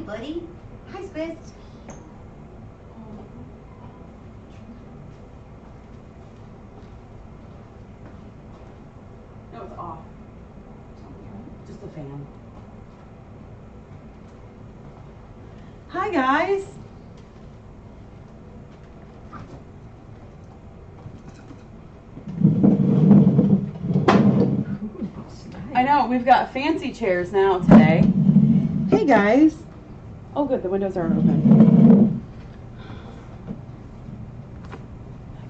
buddy. Hi, Spitz. No, it's off. Just a fan. Hi, guys. I know, we've got fancy chairs now today. Hey, guys. Oh, good, the windows aren't open.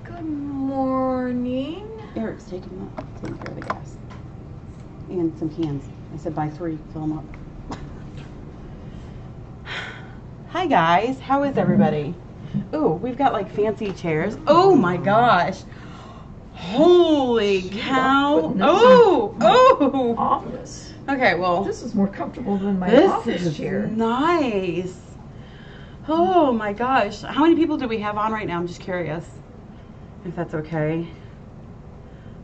Good morning. Eric's taking care of the gas. And some cans. I said buy 3, fill them up. Hi, guys. How is everybody? Ooh, we've got like fancy chairs. Oh my gosh. Holy cow. Oh. Office. Okay, well. This is more comfortable than my office chair. Nice. Oh my gosh. How many people do we have on right now? I'm just curious if that's okay.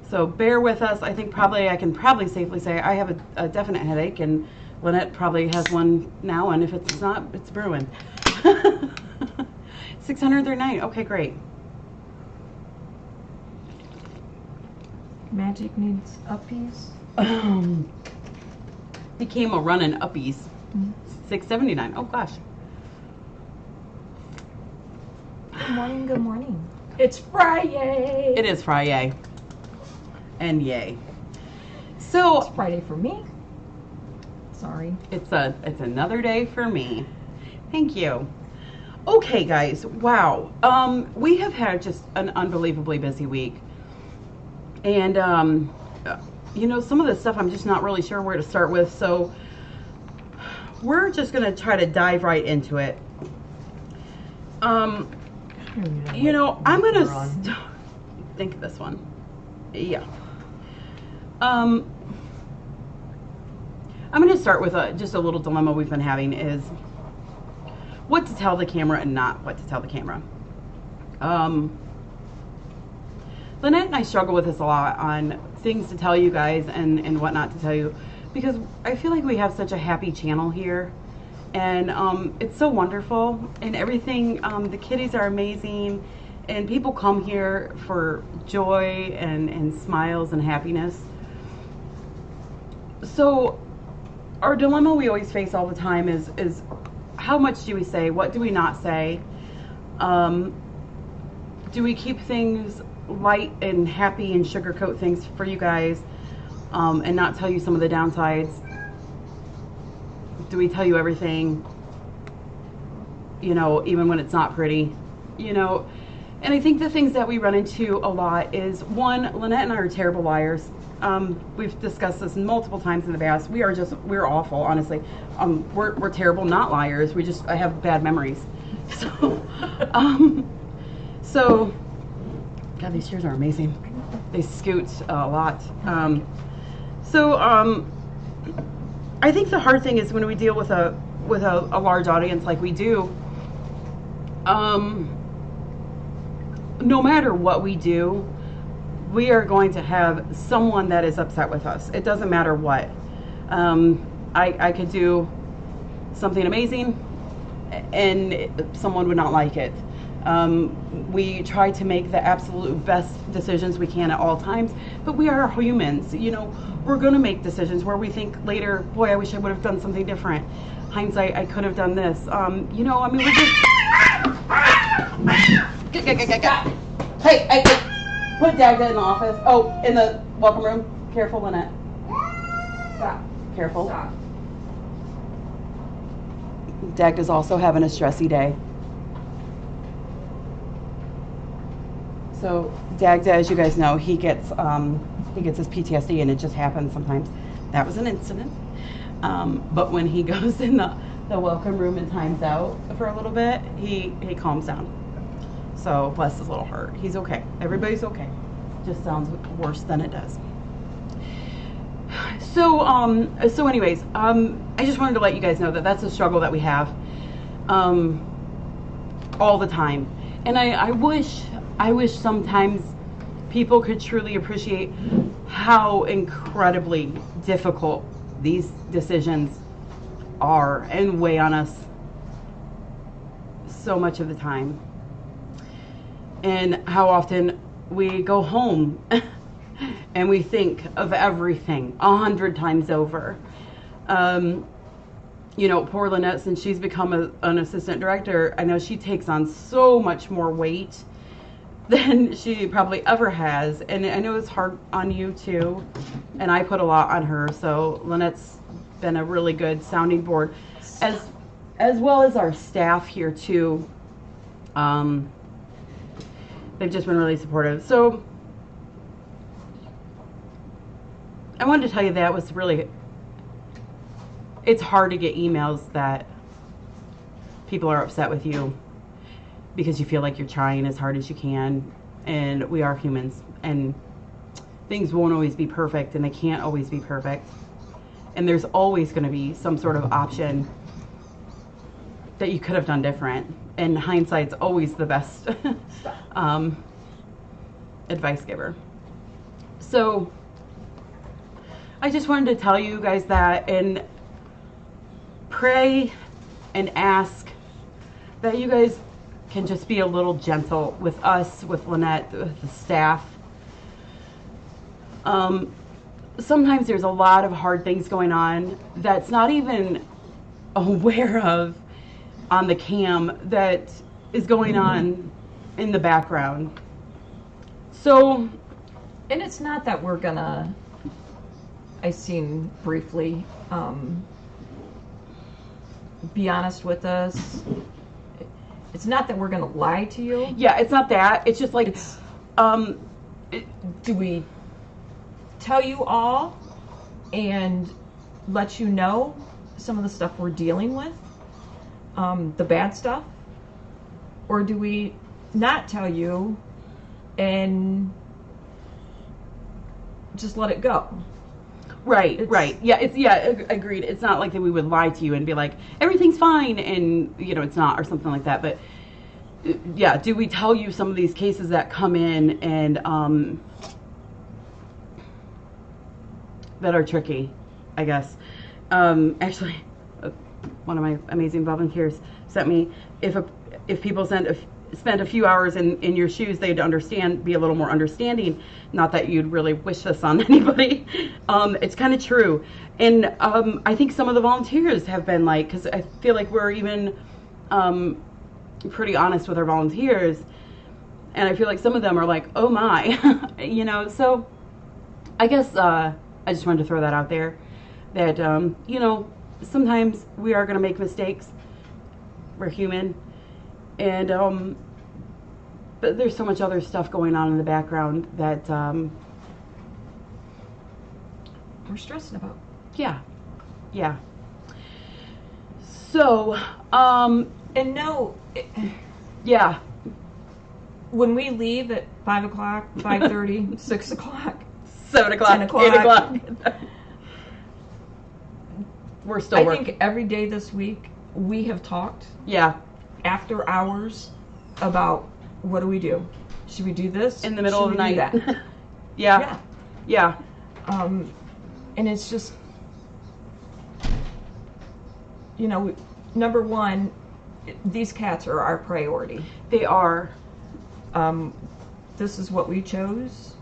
So bear with us. I think I can probably safely say I have a definite headache, and Lynette probably has one now, and if it's not, it's brewing. 639. Okay, great. Magic needs uppies. Became a running uppies. 679. Oh gosh. Good morning, good morning. It's Friday. It is Friday. And yay. So it's Friday for me. Sorry. It's another day for me. Thank you. Okay, guys. Wow. We have had just an unbelievably busy week. And you know, some of the stuff I'm just not really sure where to start with, so we're just going to try to dive right into it. You know, I'm going to think of this one. Yeah. I'm going to start with just a little dilemma we've been having is what to tell the camera and not what to tell the camera. Lynette and I struggle with this a lot on things to tell you guys and what not to tell you, because I feel like we have such a happy channel here, and it's so wonderful and everything. The kitties are amazing, and people come here for joy and smiles and happiness. So our dilemma we always face all the time is how much do we say? What do we not say? Do we keep things light and happy and sugarcoat things for you guys and not tell you some of the downsides? Do we tell you everything, you know, even when it's not pretty, you know? And I think the things that we run into a lot is, one, Lynette and I are terrible liars. We've discussed this multiple times in the past. We're awful, honestly. We're terrible not liars. I have bad memories. So, God, these chairs are amazing. They scoot a lot. I think the hard thing is when we deal with a large audience like we do, no matter what we do, we are going to have someone that is upset with us. It doesn't matter what. I could do something amazing and someone would not like it. We try to make the absolute best decisions we can at all times, but we are humans. You know, we're going to make decisions where we think later, boy, I wish I would have done something different. Hindsight, I could have done this. You know, I mean, we just... Hey, put Dagda in the office. Oh, in the welcome room. Careful, Lynette. Stop. Careful. Stop. Dagda's also having a stressy day. So Dagda, as you guys know, he gets his PTSD, and it just happens sometimes. That was an incident. But when he goes in the welcome room and times out for a little bit, he calms down. So bless his little heart. He's okay. Everybody's okay. Just sounds worse than it does. So anyways, I just wanted to let you guys know that that's a struggle that we have all the time. And I wish sometimes people could truly appreciate how incredibly difficult these decisions are and weigh on us so much of the time. And how often we go home and we think of everything 100 times over. You know, poor Lynette, since she's become an assistant director, I know she takes on so much more weight than she probably ever has. And I know it's hard on you too. And I put a lot on her. So Lynette's been a really good sounding board, as well as our staff here too. They've just been really supportive. So I wanted to tell you that was really, it's hard to get emails that people are upset with you because you feel like you're trying as hard as you can, and we are humans, and things won't always be perfect, and they can't always be perfect, and there's always going to be some sort of option that you could have done different, and hindsight's always the best advice giver. So I just wanted to tell you guys that, and pray and ask that you guys can just be a little gentle with us, with Lynette, with the staff. Sometimes there's a lot of hard things going on that's not even aware of on the cam, that is going on in the background. So, and it's not that we're gonna, I seen briefly, be honest with us. It's not that we're gonna lie to you. Yeah, it's not that. It's just like, do we tell you all and let you know some of the stuff we're dealing with, the bad stuff, or do we not tell you and just let it go? Right, right. Yeah, agreed. It's not like that we would lie to you and be like, everything's fine, and, you know, it's not, or something like that. But, yeah, do we tell you some of these cases that come in and, that are tricky, I guess. Actually, one of my amazing volunteers sent me, if people spend a few hours in your shoes, they'd be a little more understanding. Not that you'd really wish this on anybody. It's kind of true. And I think some of the volunteers have been like, because I feel like we're even pretty honest with our volunteers. And I feel like some of them are like, oh my, you know. So I guess I just wanted to throw that out there, that, you know, sometimes we are going to make mistakes. We're human. And, but there's so much other stuff going on in the background that, we're stressing about. Yeah. Yeah. So, and no, yeah. When we leave at 5 o'clock, 5:30, 6 o'clock, 7 o'clock, 10 o'clock, 8 o'clock. We're still working. I think every day this week we have talked. Yeah. After hours about what do we do? Should we do this? In the middle of the night. That? Yeah. Yeah. And it's just, you know, number one, these cats are our priority. They are. This is what we chose.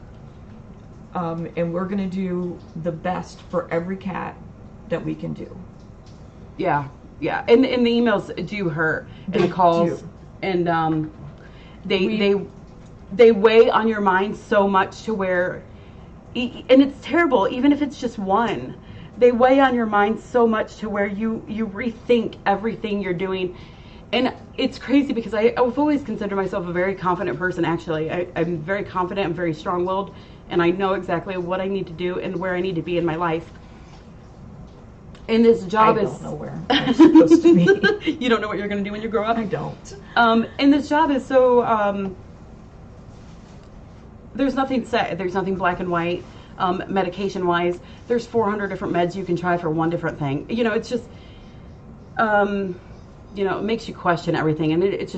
And we're going to do the best for every cat that we can do. Yeah. Yeah. And the emails do hurt, and the calls. Do. And they weigh on your mind so much to where, and it's terrible, even if it's just one, they weigh on your mind so much to where you rethink everything you're doing. And it's crazy because I've always considered myself a very confident person. Actually, I'm very confident, I'm very strong-willed, and I know exactly what I need to do and where I need to be in my life. And this job is... I don't know where I'm supposed to be. You don't know what you're going to do when you grow up? I don't. And this job is so... there's nothing set. There's nothing black and white. Medication-wise, there's 400 different meds you can try for one different thing. You know, it's just... you know, it makes you question everything. And it's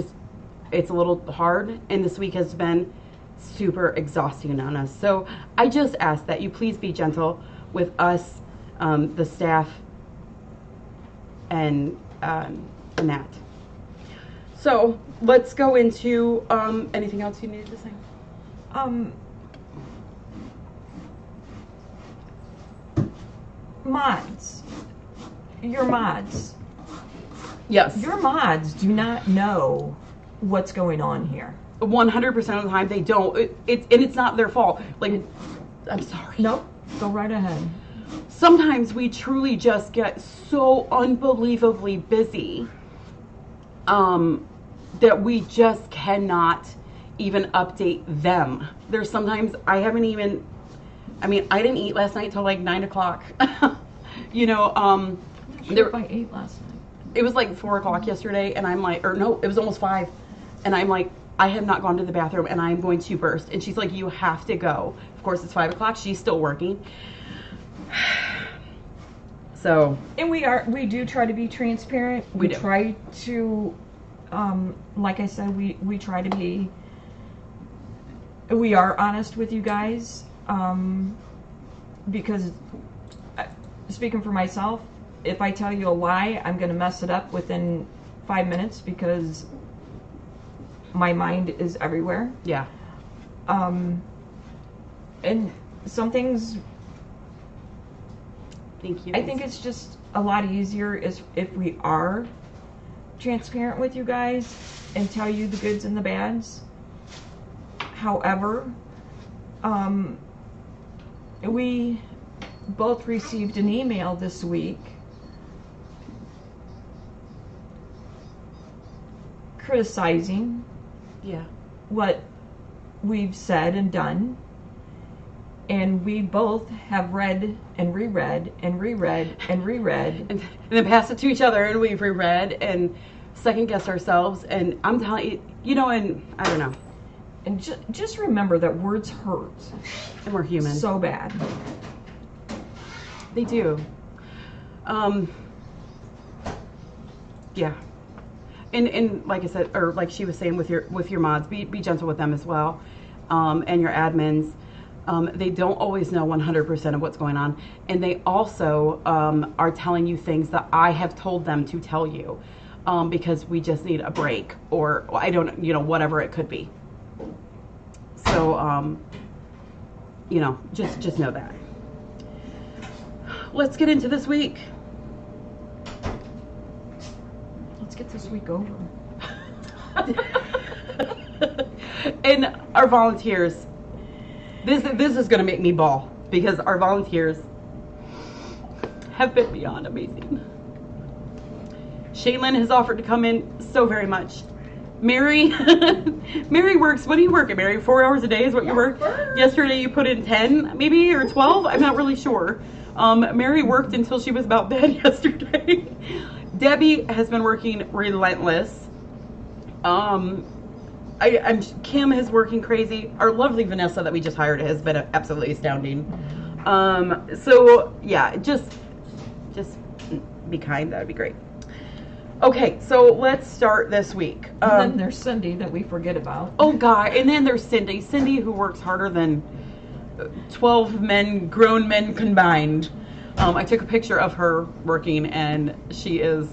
a little hard. And this week has been super exhausting on us. So I just ask that you please be gentle with us, the staff, and that. So let's go into anything else you needed to say. Mods. Your mods. Yes. Your mods do not know what's going on here. 100% of the time they don't. It's not their fault. Like, I'm sorry. Nope. Go right ahead. Sometimes we truly just get so unbelievably busy that we just cannot even update them. There's sometimes I didn't eat last night till like 9 o'clock. You know, I'm not sure if I ate last night. It was like 4 o'clock yesterday, and I'm like, or no, it was almost 5. And I'm like, I have not gone to the bathroom and I'm going to burst. And she's like, you have to go. Of course, it's 5 o'clock. She's still working. So. And we do try to be transparent. We do. Try to, like I said, we try to be, we are honest with you guys. Because speaking for myself, if I tell you a lie, I'm going to mess it up within 5 minutes because my mind is everywhere. Yeah. And some things, Thank you. I think it's just a lot easier if we are transparent with you guys and tell you the goods and the bads. However, we both received an email this week criticizing what we've said and done, and we both have read and reread and reread and reread and then passed it to each other, and we've reread and second guessed ourselves. And I'm telling you, you know, and I don't know. And just remember that words hurt. And we're human. So bad. They do. Yeah. And like I said, or like she was saying with your mods, be gentle with them as well. And your admins. They don't always know 100% of what's going on. And they also are telling you things that I have told them to tell you. Because we just need a break, or I don't, you know, whatever it could be. So, you know, just know that. Let's get into this week. Let's get this week over. And our volunteers, this is going to make me bawl, because our volunteers have been beyond amazing. Shaylin has offered to come in so very much. Mary, Mary works, what do you work at, Mary? 4 hours a day is what you work? Yesterday you put in 10, maybe, or 12? I'm not really sure. Mary worked until she was about dead yesterday. Debbie has been working relentless. Kim is working crazy. Our lovely Vanessa that we just hired has been absolutely astounding. So yeah, just be kind. That'd be great. Okay, so let's start this week. And then there's Cindy that we forget about. Oh God, and then there's Cindy. Cindy, who works harder than 12 grown men combined. I took a picture of her working, and she is,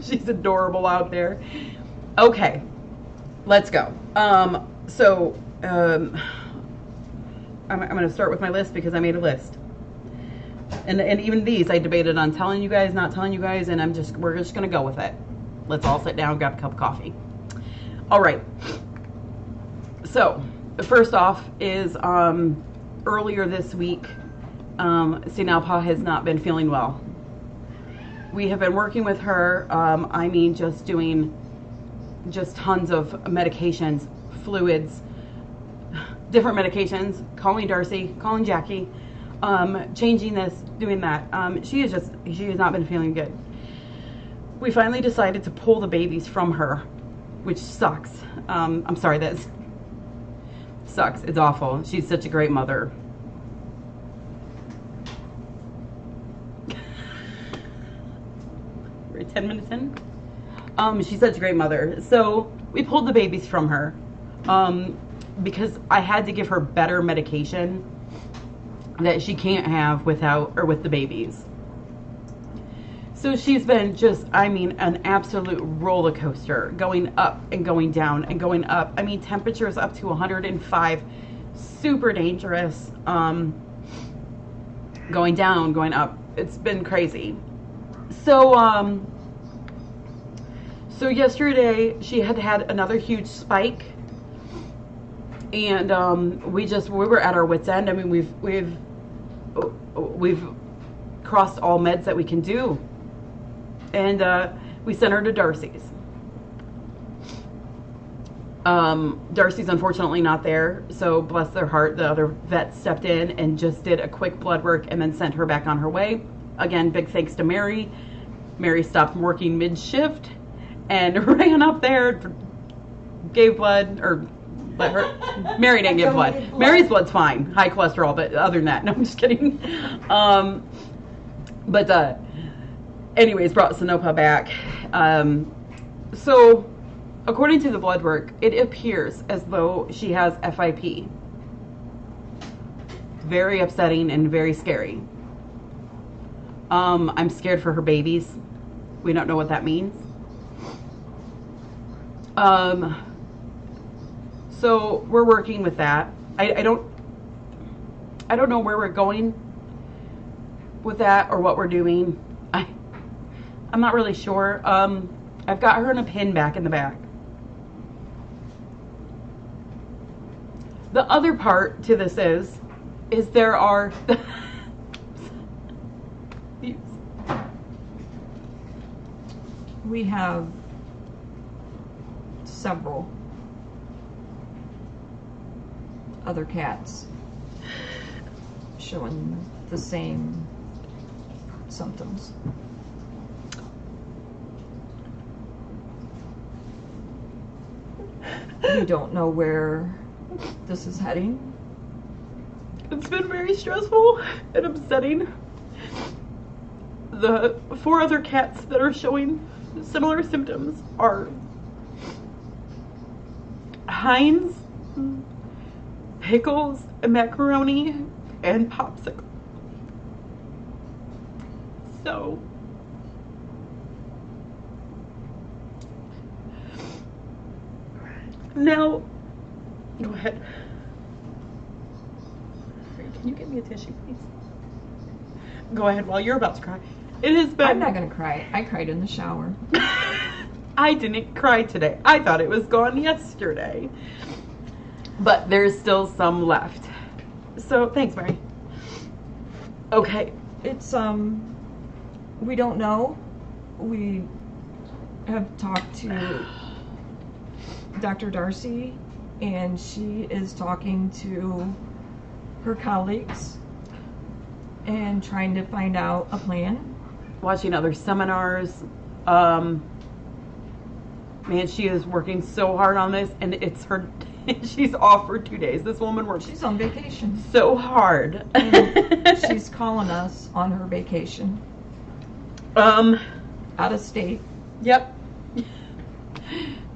she's adorable out there. Okay, let's go. I'm going to start with my list because I made a list. And even these I debated on telling you guys, not telling you guys, and we're just going to go with it. Let's all sit down, grab a cup of coffee. All right. So, first off is earlier this week, Sinalpa has not been feeling well. We have been working with her, I mean just doing tons of medications, fluids, different medications, calling Darcy, calling Jackie, changing this, doing that. She has not been feeling good. We finally decided to pull the babies from her, which sucks. I'm sorry, that sucks. It's awful. She's such a great mother. We're 10 minutes in. She's such a great mother. So we pulled the babies from her because I had to give her better medication that she can't have with the babies. So she's been just, I mean, an absolute roller coaster, going up and going down and going up. I mean, temperatures up to 105, super dangerous. Going down, going up. It's been crazy. So, so yesterday she had another huge spike, and we were at our wits' end. I mean, we've crossed all meds that we can do, and we sent her to Darcy's. Darcy's unfortunately not there, so bless their heart, the other vet stepped in and just did a quick blood work and then sent her back on her way. Again, big thanks to Mary. Mary stopped working mid-shift and ran up there, gave blood, or let her. Mary didn't give blood. Mary's blood's fine, high cholesterol, but other than that, no, I'm just kidding. But anyways, brought Sinopa back. So according to the blood work, it appears as though she has FIP. Very upsetting and very scary. I'm scared for her babies. We don't know what that means. So we're working with that. I don't know where we're going with that or what we're doing. I'm not really sure. I've got her in a pin back in the back. The other part to this is there are we have several other cats showing the same symptoms. We don't know where this is heading. It's been very stressful and upsetting. The 4 other cats that are showing similar symptoms are Heinz, Pickles, Macaroni, and Popsicle. So now, go ahead. Can you get me a tissue, please? Go ahead while you're about to cry. It has been... I'm not going to cry. I cried in the shower. I didn't cry today. I thought it was gone yesterday. But there's still some left. So, thanks, Mary. Okay. It's, we don't know. We have talked to Dr. Darcy, and she is talking to her colleagues and trying to find out a plan. Watching other seminars. Man, she is working so hard on this, and it's her... She's off for 2 days. This woman works... She's on vacation. So hard. And she's calling us on her vacation. Out of state. Yep.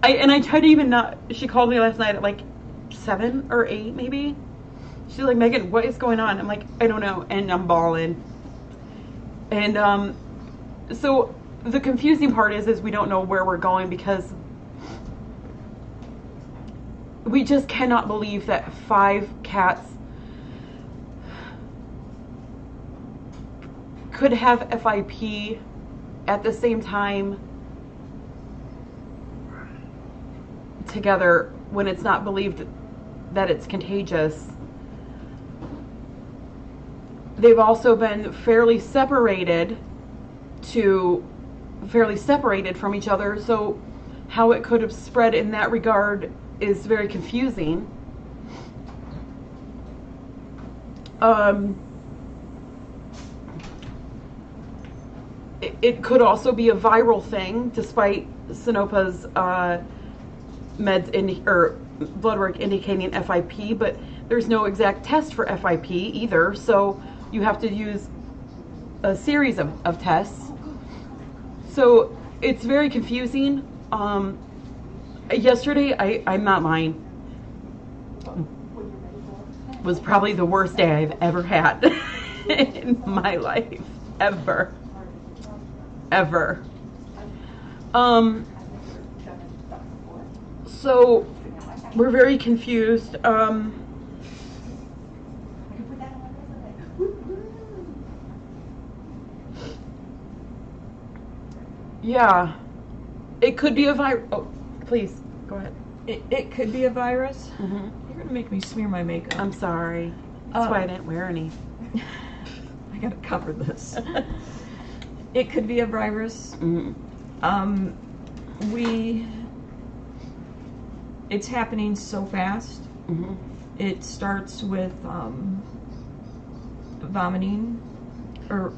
I tried to even not... She called me last night at like 7 or 8 maybe. She's like, Megan, what is going on? I'm like, I don't know. And I'm bawling. And so the confusing part is we don't know where we're going, because we just cannot believe that 5 cats could have FIP at the same time together when it's not believed that it's contagious. They've also been fairly separated from each other, so how it could have spread in that regard is very confusing. It could also be a viral thing, despite Sinopa's meds or blood work indicating FIP, but there's no exact test for FIP either, so you have to use a series of tests. So it's very confusing. Yesterday, I'm not lying, was probably the worst day I've ever had in my life, ever. ever. So we're very confused. Yeah, it could be a virus. Oh, please go ahead. It could be a virus. Mm-hmm. You're gonna make me smear my makeup. I'm sorry. That's why I didn't wear any. I gotta cover this. It could be a virus. Mm-hmm. It's happening so fast. Mm-hmm. It starts with vomiting or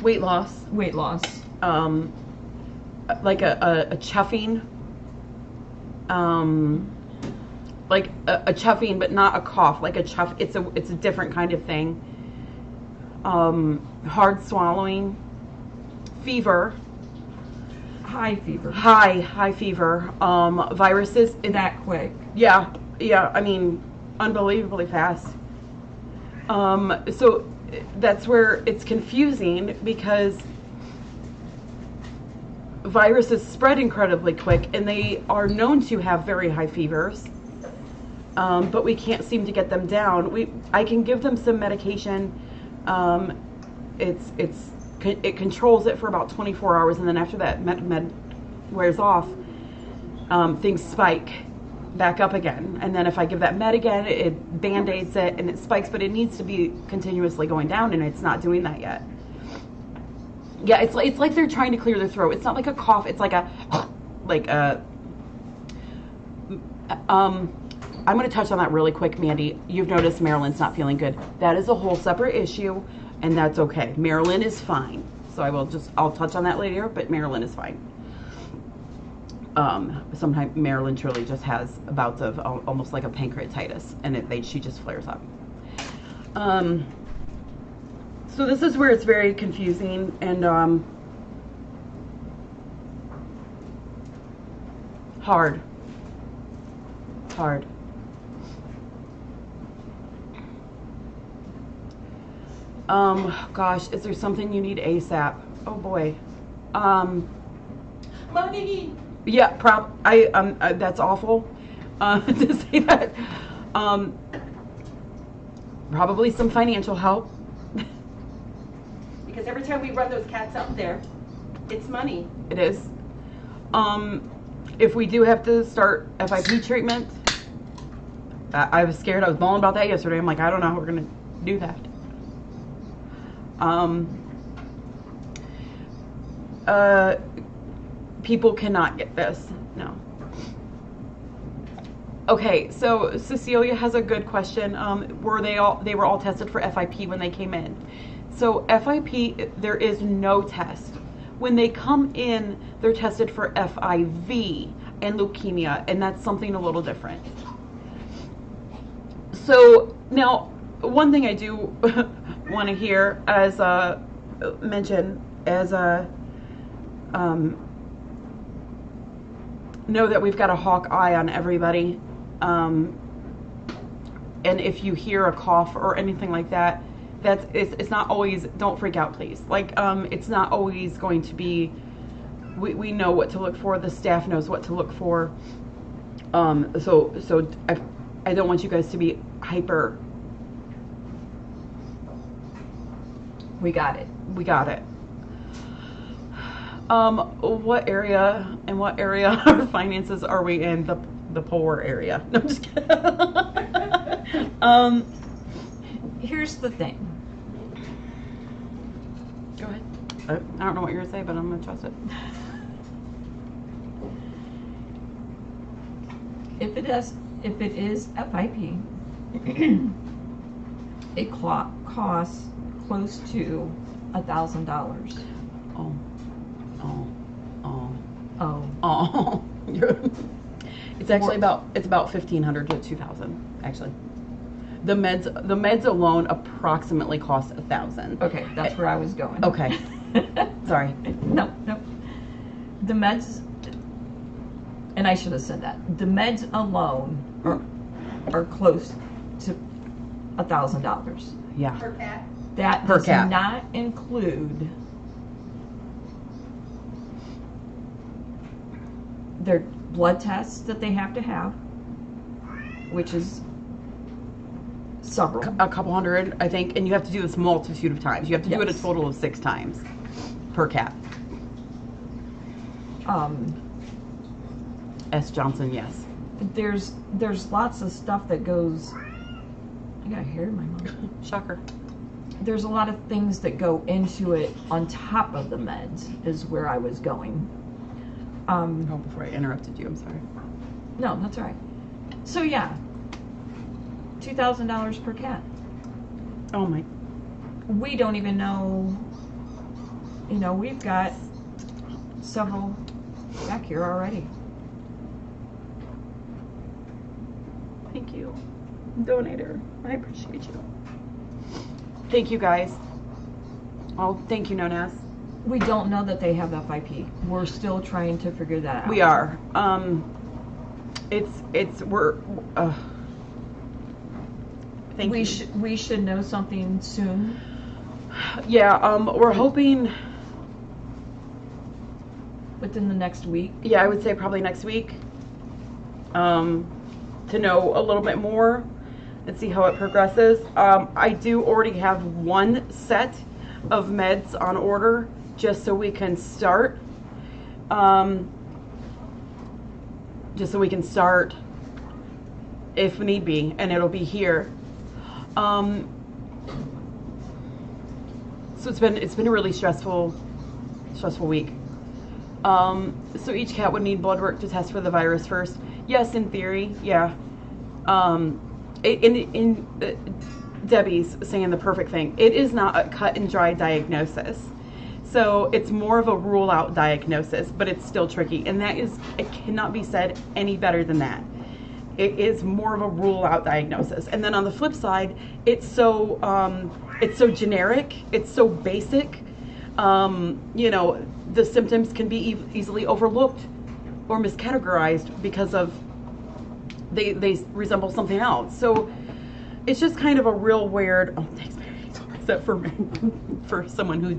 Weight loss. weight loss. Like a chuffing. Like a chuffing, but not a cough. Like a chuff. It's a different kind of thing. Hard swallowing. Fever. High fever. High fever. Viruses. That quick. Yeah. I mean, unbelievably fast. So that's where it's confusing because viruses spread incredibly quick and they are known to have very high fevers. But we can't seem to get them down. I can give them some medication. It controls it for about 24 hours, and then after that med wears off, things spike back up again. And then if I give that med again, it band-aids it and it spikes, but it needs to be continuously going down, and it's not doing that yet. Yeah, it's like they're trying to clear their throat. It's not like a cough. It's like a I'm going to touch on that really quick, Mandy. You've noticed Marilyn's not feeling good. That is a whole separate issue, and that's okay. Marilyn is fine. So I'll touch on that later, but Marilyn is fine. Sometimes Marilyn truly just has bouts of almost like a pancreatitis, and she just flares up. So this is where it's very confusing, and hard. Gosh, is there something you need ASAP? Oh boy. Money. Yeah, that's awful to say that. Probably some financial help. Because every time we run those cats out there, it's money. It is. If we do have to start FIP treatment, I was scared. I was bawling about that yesterday. I'm like, I don't know how we're going to do that. People cannot get this. No. Okay, so Cecilia has a good question. They were all tested for FIP when they came in. So FIP, there is no test. When they come in, they're tested for FIV and leukemia, and that's something a little different. So now, one thing I do want to hear, as mentioned, as know that we've got a hawk eye on everybody, and if you hear a cough or anything like that, it's not always, don't freak out, please. Like, it's not always going to be, we know what to look for, the staff knows what to look for. So I don't want you guys to be hyper. We got it. What area of finances are we in? The poor area. No, I'm just kidding. Here's the thing. Go ahead. I don't know what you're gonna say, but I'm gonna trust it. If it is FIP, it costs close to $1,000. Oh. It's actually about $1,500 to $2,000 actually. The meds alone approximately cost $1,000. Okay, that's where I was going. Okay. Sorry. No. The meds, and I should have said that. The meds alone are close to $1,000. Yeah. Per cat. That does not include their blood tests that they have to have, which is several. A couple hundred, I think, and you have to do this multitude of times. You have to do it a Yes. total of 6 times per cat. S. Johnson, yes. There's lots of stuff that goes. I got hair in my mouth. Shocker. There's a lot of things that go into it on top of the meds, is where I was going. Oh, before I interrupted you, I'm sorry. No, that's all right. So yeah, $2,000 per cat. Oh my. We don't even know. You know, we've got several back here already. Thank you, donator. I appreciate you. Thank you, guys. Oh, thank you, Nonas. We don't know that they have FIP. We're still trying to figure that out. We are. We're. Thank you. We should know something soon. Yeah. We're hoping. Within the next week. Yeah, I would say probably next week. To know a little bit more and see how it progresses. I do already have 1 set of meds on order just so we can start. Just so we can start if need be, and it'll be here. So it's been a really stressful week. So each cat would need blood work to test for the virus first. Yes, in theory, yeah. Debbie's saying the perfect thing. It is not a cut and dry diagnosis. So it's more of a rule out diagnosis, but it's still tricky. And it cannot be said any better than that. It is more of a rule out diagnosis. And then on the flip side, it's so generic, it's so basic. You know, the symptoms can be easily overlooked or miscategorized because of they resemble something else. So it's just kind of a real weird. Oh, thanks, Mary. Except for for someone who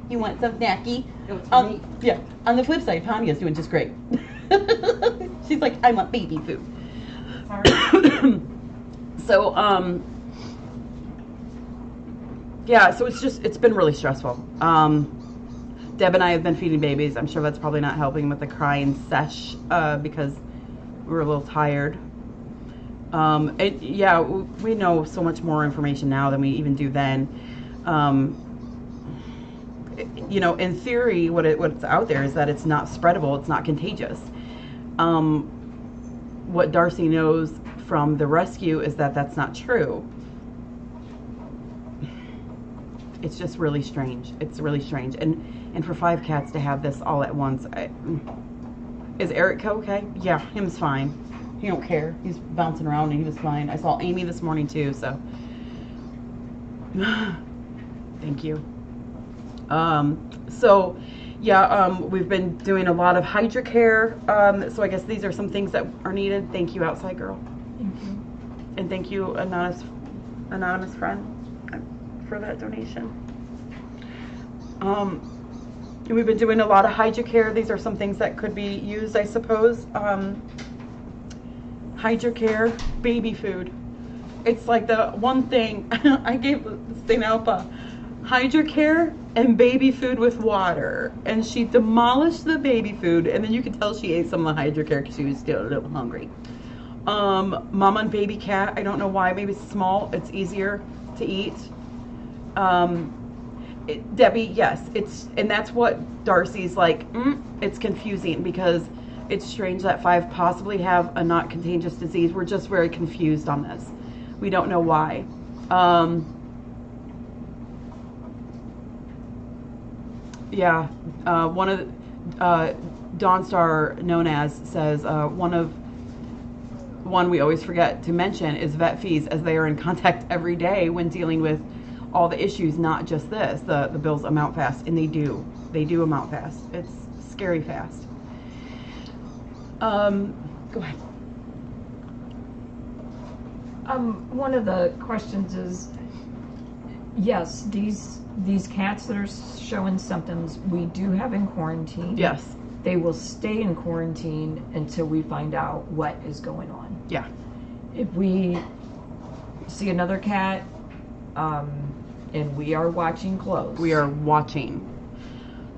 you want some snacky. Yeah. On the flip side, Tanya's doing just great. She's like, I want baby food. So yeah. So it's been really stressful. Deb and I have been feeding babies. I'm sure that's probably not helping with the crying sesh because we're a little tired. Yeah, we know so much more information now than we even do then. You know, in theory, what's out there is that it's not spreadable, it's not contagious. What Darcy knows from the rescue is that that's not true. It's just really strange. It's really strange. And for 5 cats to have this all at once, is Eric okay? Yeah, him's fine. He don't care. He's bouncing around and he was fine. I saw Amy this morning too, so. Thank you. So, yeah, we've been doing a lot of hydrocare. So I guess these are some things that are needed. Thank you, Outside Girl. Thank you. And thank you, anonymous friend, for that donation. We've been doing a lot of hydrocare. These are some things that could be used, I suppose. Hydrocare, baby food. It's like the one thing I gave St. Alpha. Hydrocare and baby food with water. And she demolished the baby food, and then you could tell she ate some of the hydrocare because she was still a little hungry. Mama and baby cat, I don't know why. Maybe it's small. It's easier to eat. Debbie, yes, and that's what Darcy's like, it's confusing because it's strange that 5 possibly have a not contagious disease. We're just very confused on this. We don't know why. Yeah, one of Dawn Star, known as, says one we always forget to mention is vet fees, as they are in contact every day when dealing with all the issues, not just this. The bills amount fast, and they do amount fast. It's scary fast. Go ahead. One of the questions is, these cats that are showing symptoms, we do have in quarantine. Yes. they will stay in quarantine until we find out what is going on. Yeah. If we see another cat, and we are watching close, We are watching.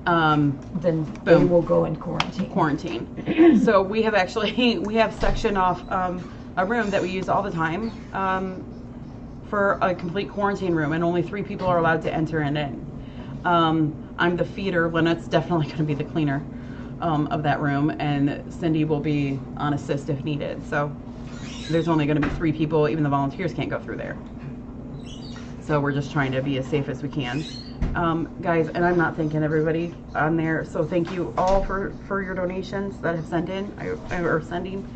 then they Boom. will go in quarantine. Quarantine. So we have sectioned off a room that we use all the time for a complete quarantine room, and only 3 people are allowed to enter and in. I'm the feeder. Lynette's definitely going to be the cleaner of that room, and Cindy will be on assist if needed. So there's only going to be 3 people. Even the volunteers can't go through there. So we're just trying to be as safe as we can. Guys, and I'm not thanking everybody on there, so thank you all for your donations that have sent in, or sending.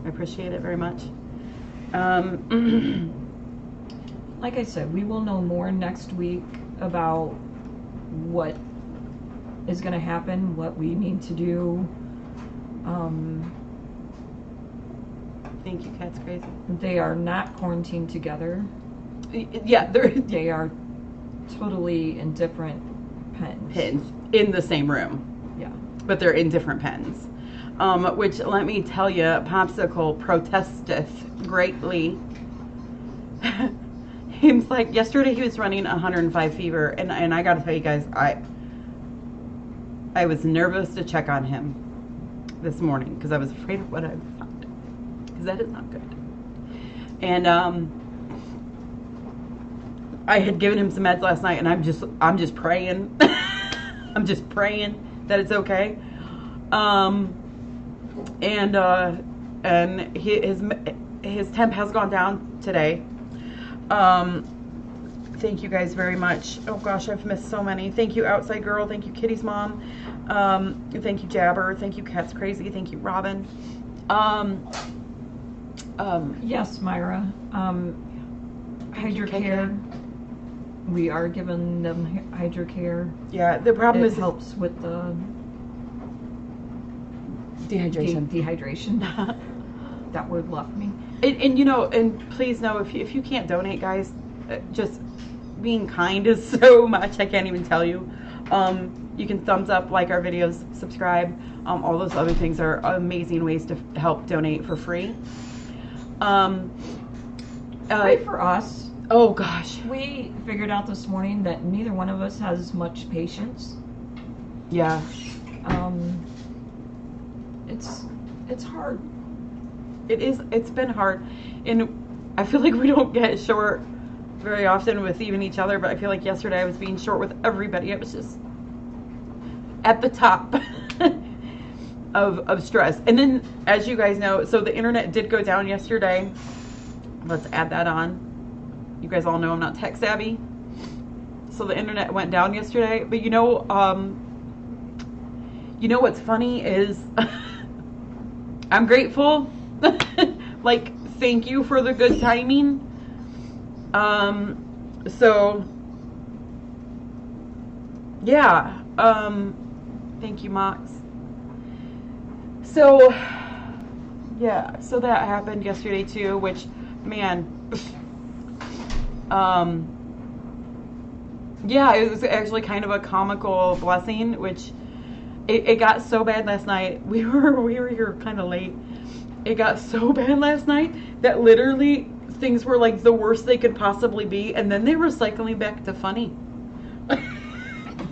I appreciate it very much. Like I said, we will know more next week about what is going to happen, what we need to do. Thank you, Cat's Crazy. They are not quarantined together. Yeah, They are totally in different pens. pens in the same room, Yeah. but they're in different pens. Which, let me tell you, Popsicle protesteth greatly. He's like, yesterday he was running 105 fever, and I gotta tell you guys, I was nervous to check on him this morning because I was afraid of what I found, because that is not good. And I had given him some meds last night, and I'm just praying. I'm just praying that it's okay. And his temp has gone down today. Thank you guys very much. Oh gosh, I've missed so many. Thank you, Outside Girl. Thank you, Kitty's mom. Thank you, Jabber. Thank you, Cat's Crazy. Thank you, Robin. Yes, Myra. Hydrocare. We are giving them hydrocare. Yeah, the problem It is helps with the dehydration. Dehydration. That word left me. And you know, and please know, if you can't donate, guys, just being kind is so much. I can't even tell you. You can thumbs up, like our videos, subscribe. All those other things are amazing ways to help donate for free. Pray for us. Oh gosh. We figured out this morning that neither one of us has much patience. Yeah. It's hard. It is. It's been hard, and I feel like we don't get short very often with even each other. But I feel like yesterday I was being short with everybody. I was just at the top of stress. And then, as you guys know, so the internet did go down yesterday. Let's add that on. You guys all know I'm not tech savvy, so the internet went down yesterday. But you know what's funny is I'm grateful. Like, thank you for the good timing. So yeah, thank you, Mox. So yeah, so that happened yesterday too, which, man, yeah, it was actually kind of a comical blessing, which it got so bad last night. We were here kind of late. It got so bad last night that literally things were like the worst they could possibly be, and then they were cycling back to funny.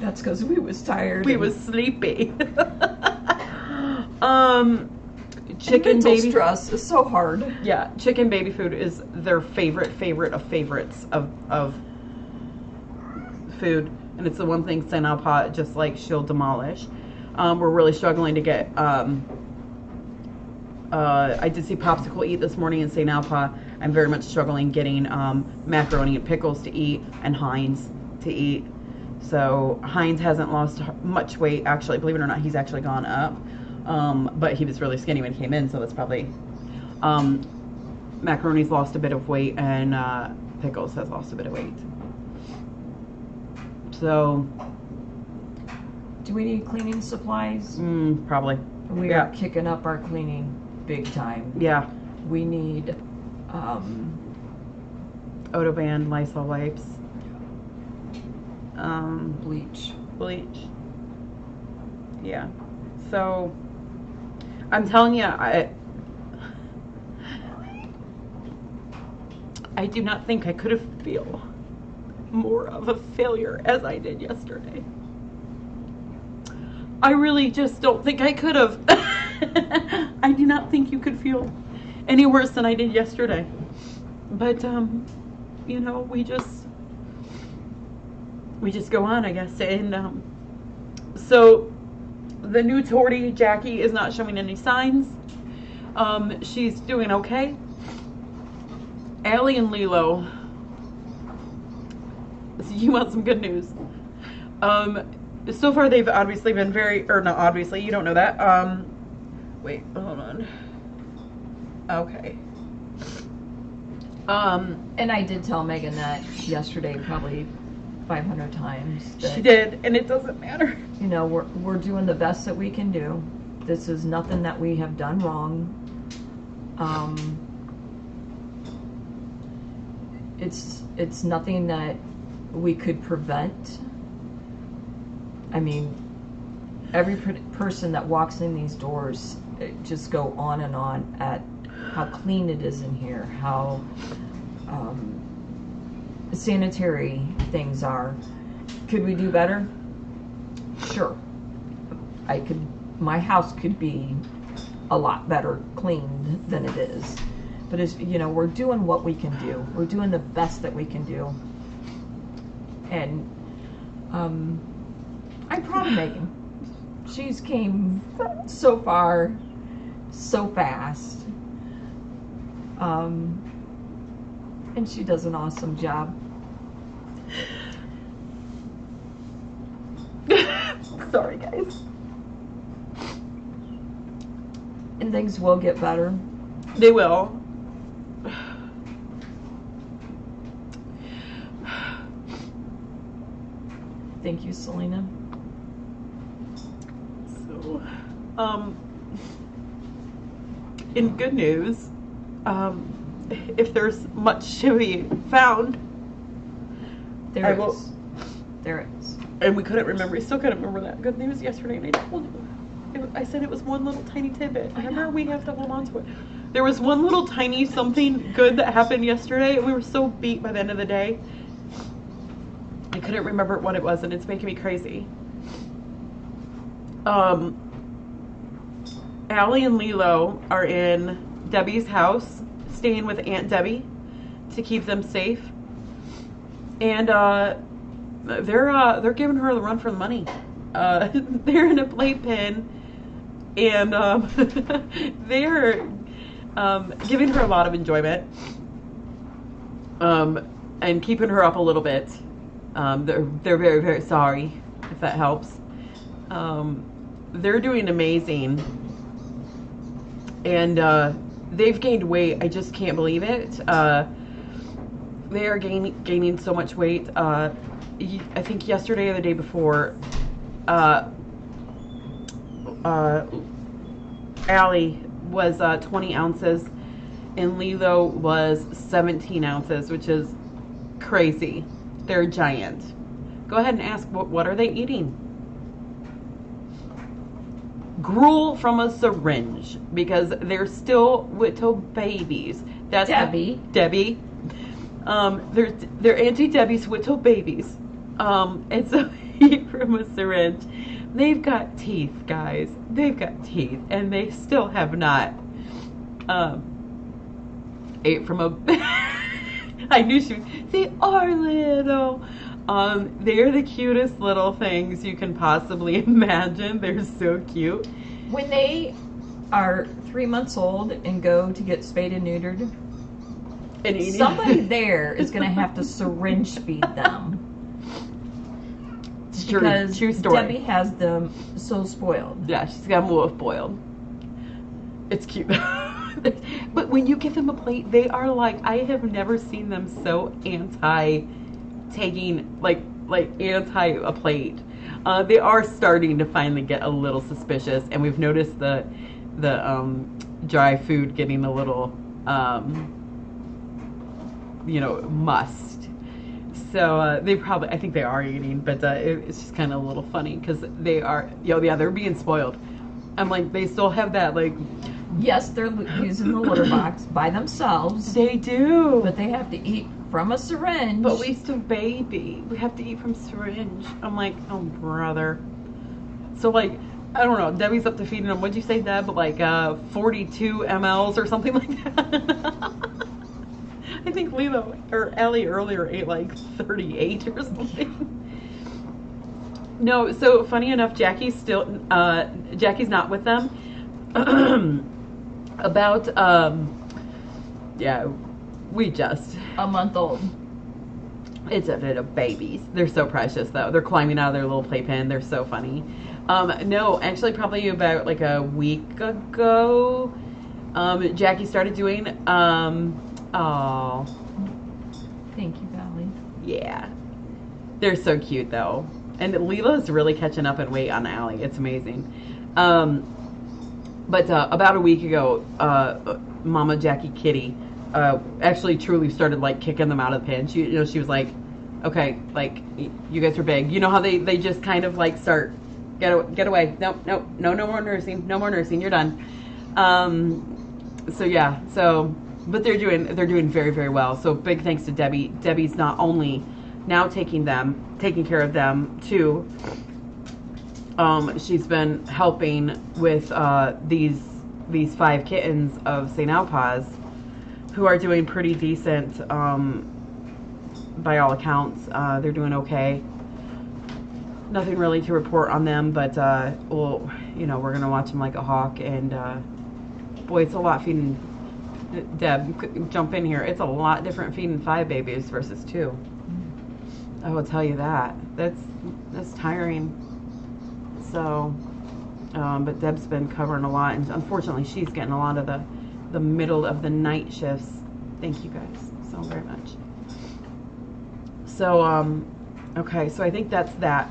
That's because we was tired. We was sleepy. Chicken baby stress is so hard. Yeah, chicken baby food is their favorite of favorites of food, and it's the one thing St. Alpa just like she'll demolish. We're really struggling to get. I did see Popsicle eat this morning in St. Alpa. I'm very much struggling getting macaroni and pickles to eat and Heinz to eat. So Heinz hasn't lost much weight, actually. Believe it or not, he's actually gone up. But he was really skinny when he came in, so that's probably... macaroni's lost a bit of weight, and pickles has lost a bit of weight. So... Do we need cleaning supplies? Probably. We are kicking up our cleaning big time. Yeah. We need Odoban, Lysol wipes. Bleach. Yeah. So I'm telling you, I do not think I could have feel more of a failure as I did yesterday. I really just don't think I could have. I do not think you could feel any worse than I did yesterday. But, you know, we just go on, I guess. And so the new Tortie, Jackie, is not showing any signs. She's doing okay. Allie and Lilo, so you want some good news. So far they've obviously been very, or not obviously, you don't know that. Wait, hold on. Okay. And I did tell Megan that yesterday probably 500 times. That, she did, and it doesn't matter. You know, we're doing the best that we can do. This is nothing that we have done wrong. It's nothing that we could prevent. I mean, every person that walks in these doors just go on and on at how clean it is in here, how sanitary things are. Could we do better? Sure. My house could be a lot better cleaned than it is. But as you know, we're doing what we can do. We're doing the best that we can do. And I'm proud of Megan. She's came so far, so fast. And she does an awesome job. Sorry, guys. And things will get better. They will. Thank you, Selena. So, in good news, if there's much to be found, There is. And we couldn't remember. We still couldn't remember that good news yesterday, and I told you. I said it was one little tiny tidbit. Remember, we have to hold on to it. There was one little tiny something good that happened yesterday, and we were so beat by the end of the day. I couldn't remember what it was, and it's making me crazy. Allie and Lilo are in Debbie's house, staying with Aunt Debbie to keep them safe. And they're giving her the run for the money. They're in a playpen, and they're giving her a lot of enjoyment, and keeping her up a little bit. They're very, very sorry, if that helps. They're doing amazing, and they've gained weight. I just can't believe it. They are gaining so much weight. I think yesterday or the day before, Allie was 20 ounces and Lilo was 17 ounces, which is crazy. They're giant. Go ahead and ask, what are they eating? Gruel from a syringe, because they're still little babies. That's Debbie. Debbie. They're Auntie Debbie's little babies. And so eat from a syringe. They've got teeth, guys. They've got teeth, and they still have not ate from a. I knew she. They are little. They're the cutest little things you can possibly imagine. They're so cute. When they are 3 months old and go to get spayed and neutered, And somebody there is going to have to syringe feed them. It's true. Because True story. Debbie has them so spoiled. Yeah, she's got them a little spoiled. It's cute. But when you give them a plate, they are like, I have never seen them so anti-taking, like anti a plate. They are starting to finally get a little suspicious, and we've noticed the dry food getting a little, must. So they probably, I think they are eating, but it's just kind of a little funny because they are, they're being spoiled. I'm like, they still have that, like... Yes, they're using the litter box by themselves, They do. but they have to eat from a syringe. But we still baby. We have to eat from syringe. I'm like, oh, brother. So, like, I don't know. Debbie's up to feeding them. What'd you say, Deb? Like 42 mLs or something like that. I think Lilo or Ellie earlier ate like 38 or something. No, so funny enough, Jackie's not with them. About, yeah, we just. A month old. It's a bit of babies. They're so precious, though. They're climbing out of their little playpen. They're so funny. No, actually, probably about like a week ago, Jackie started doing, oh. Thank you, Valley. Yeah. They're so cute, though. And Leela's really catching up in weight on Allie. It's amazing. But about a week ago, Mama Jackie Kitty actually truly started like kicking them out of the pen. She was like, okay, like, you guys are big. You know how they just kind of like start, get away. No more nursing. No more nursing. You're done. So yeah, but they're doing very, very well. So big thanks to Debbie. Debbie's not only now taking care of them too. She's been helping with these 5 kittens of St. Alpaz, who are doing pretty decent by all accounts. They're doing okay. Nothing really to report on them, but we're gonna watch them like a hawk. And boy, it's a lot feeding. Deb, jump in here. It's a lot different feeding 5 babies versus 2. I will tell you that. That's tiring. So, but Deb's been covering a lot, and unfortunately, she's getting a lot of the middle of the night shifts. Thank you guys so very much. So, okay, so I think that's that.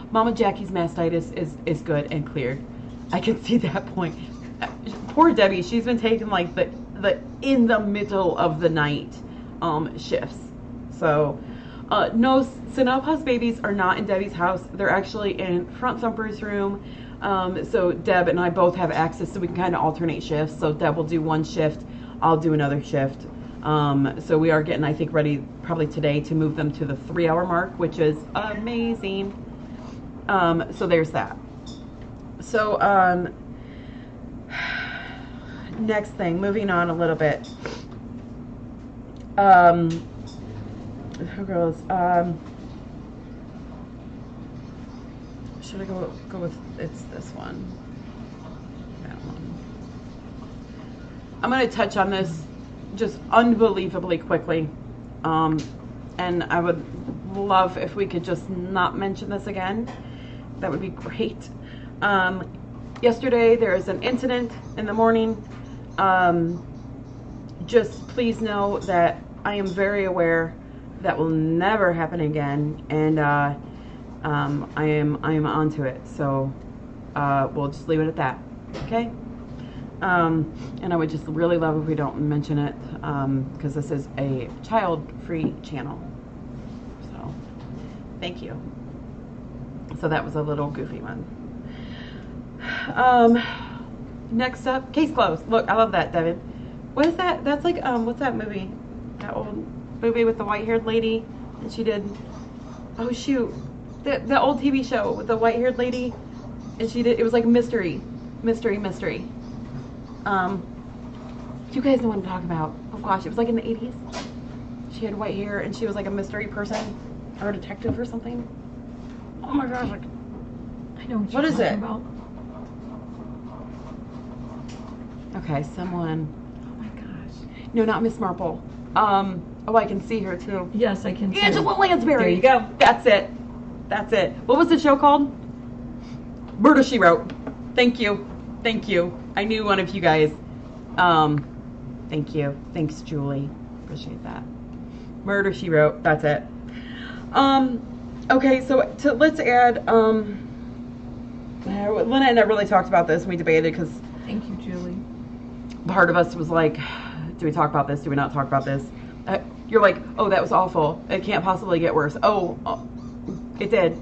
Mama Jackie's mastitis is good and cleared. I can see that point. Poor Debbie, she's been taking like the in the middle of the night shifts. So, no, St. Alpaz babies are not in Debbie's house. They're actually in Front Thumper's room. So Deb and I both have access, so we can kind of alternate shifts. So Deb will do one shift, I'll do another shift. So we are getting, I think, ready probably today to move them to the 3-hour mark, which is amazing. So there's that. So next thing, moving on a little bit. Who goes? Should I go with? It's this one. That one. I'm going to touch on this just unbelievably quickly, and I would love if we could just not mention this again. That would be great. Yesterday there was an incident in the morning. Just please know that I am very aware that will never happen again, and I am onto it. So we'll just leave it at that, okay? And I would just really love if we don't mention it, because this is a child-free channel. So thank you. So that was a little goofy one. Next up, case closed. Look, I love that, Devin. What is that? That's like what's that movie? That old movie with the white-haired lady, and she did, oh shoot, the old TV show with the white-haired lady, and she did, it was like mystery. You guys know what I'm talking about. Oh gosh, it was like in the 80s. She had white hair, and she was like a mystery person, or a detective or something. Oh my gosh, like, I know what you're talking about. Okay, someone, oh my gosh. No, not Miss Marple. Oh, I can see her too. Yes, I can see. Angela Lansbury. There you go. That's it. What was the show called? Murder, She Wrote. Thank you. I knew one of you guys. Thank you. Thanks, Julie. Appreciate that. Murder, She Wrote. That's it. Okay, so let's add, Lynette and I really talked about this, and we debated, because thank you, Julie. Part of us was like, do we talk about this? Do we not talk about this? You're like, oh, that was awful. It can't possibly get worse. Oh, it did.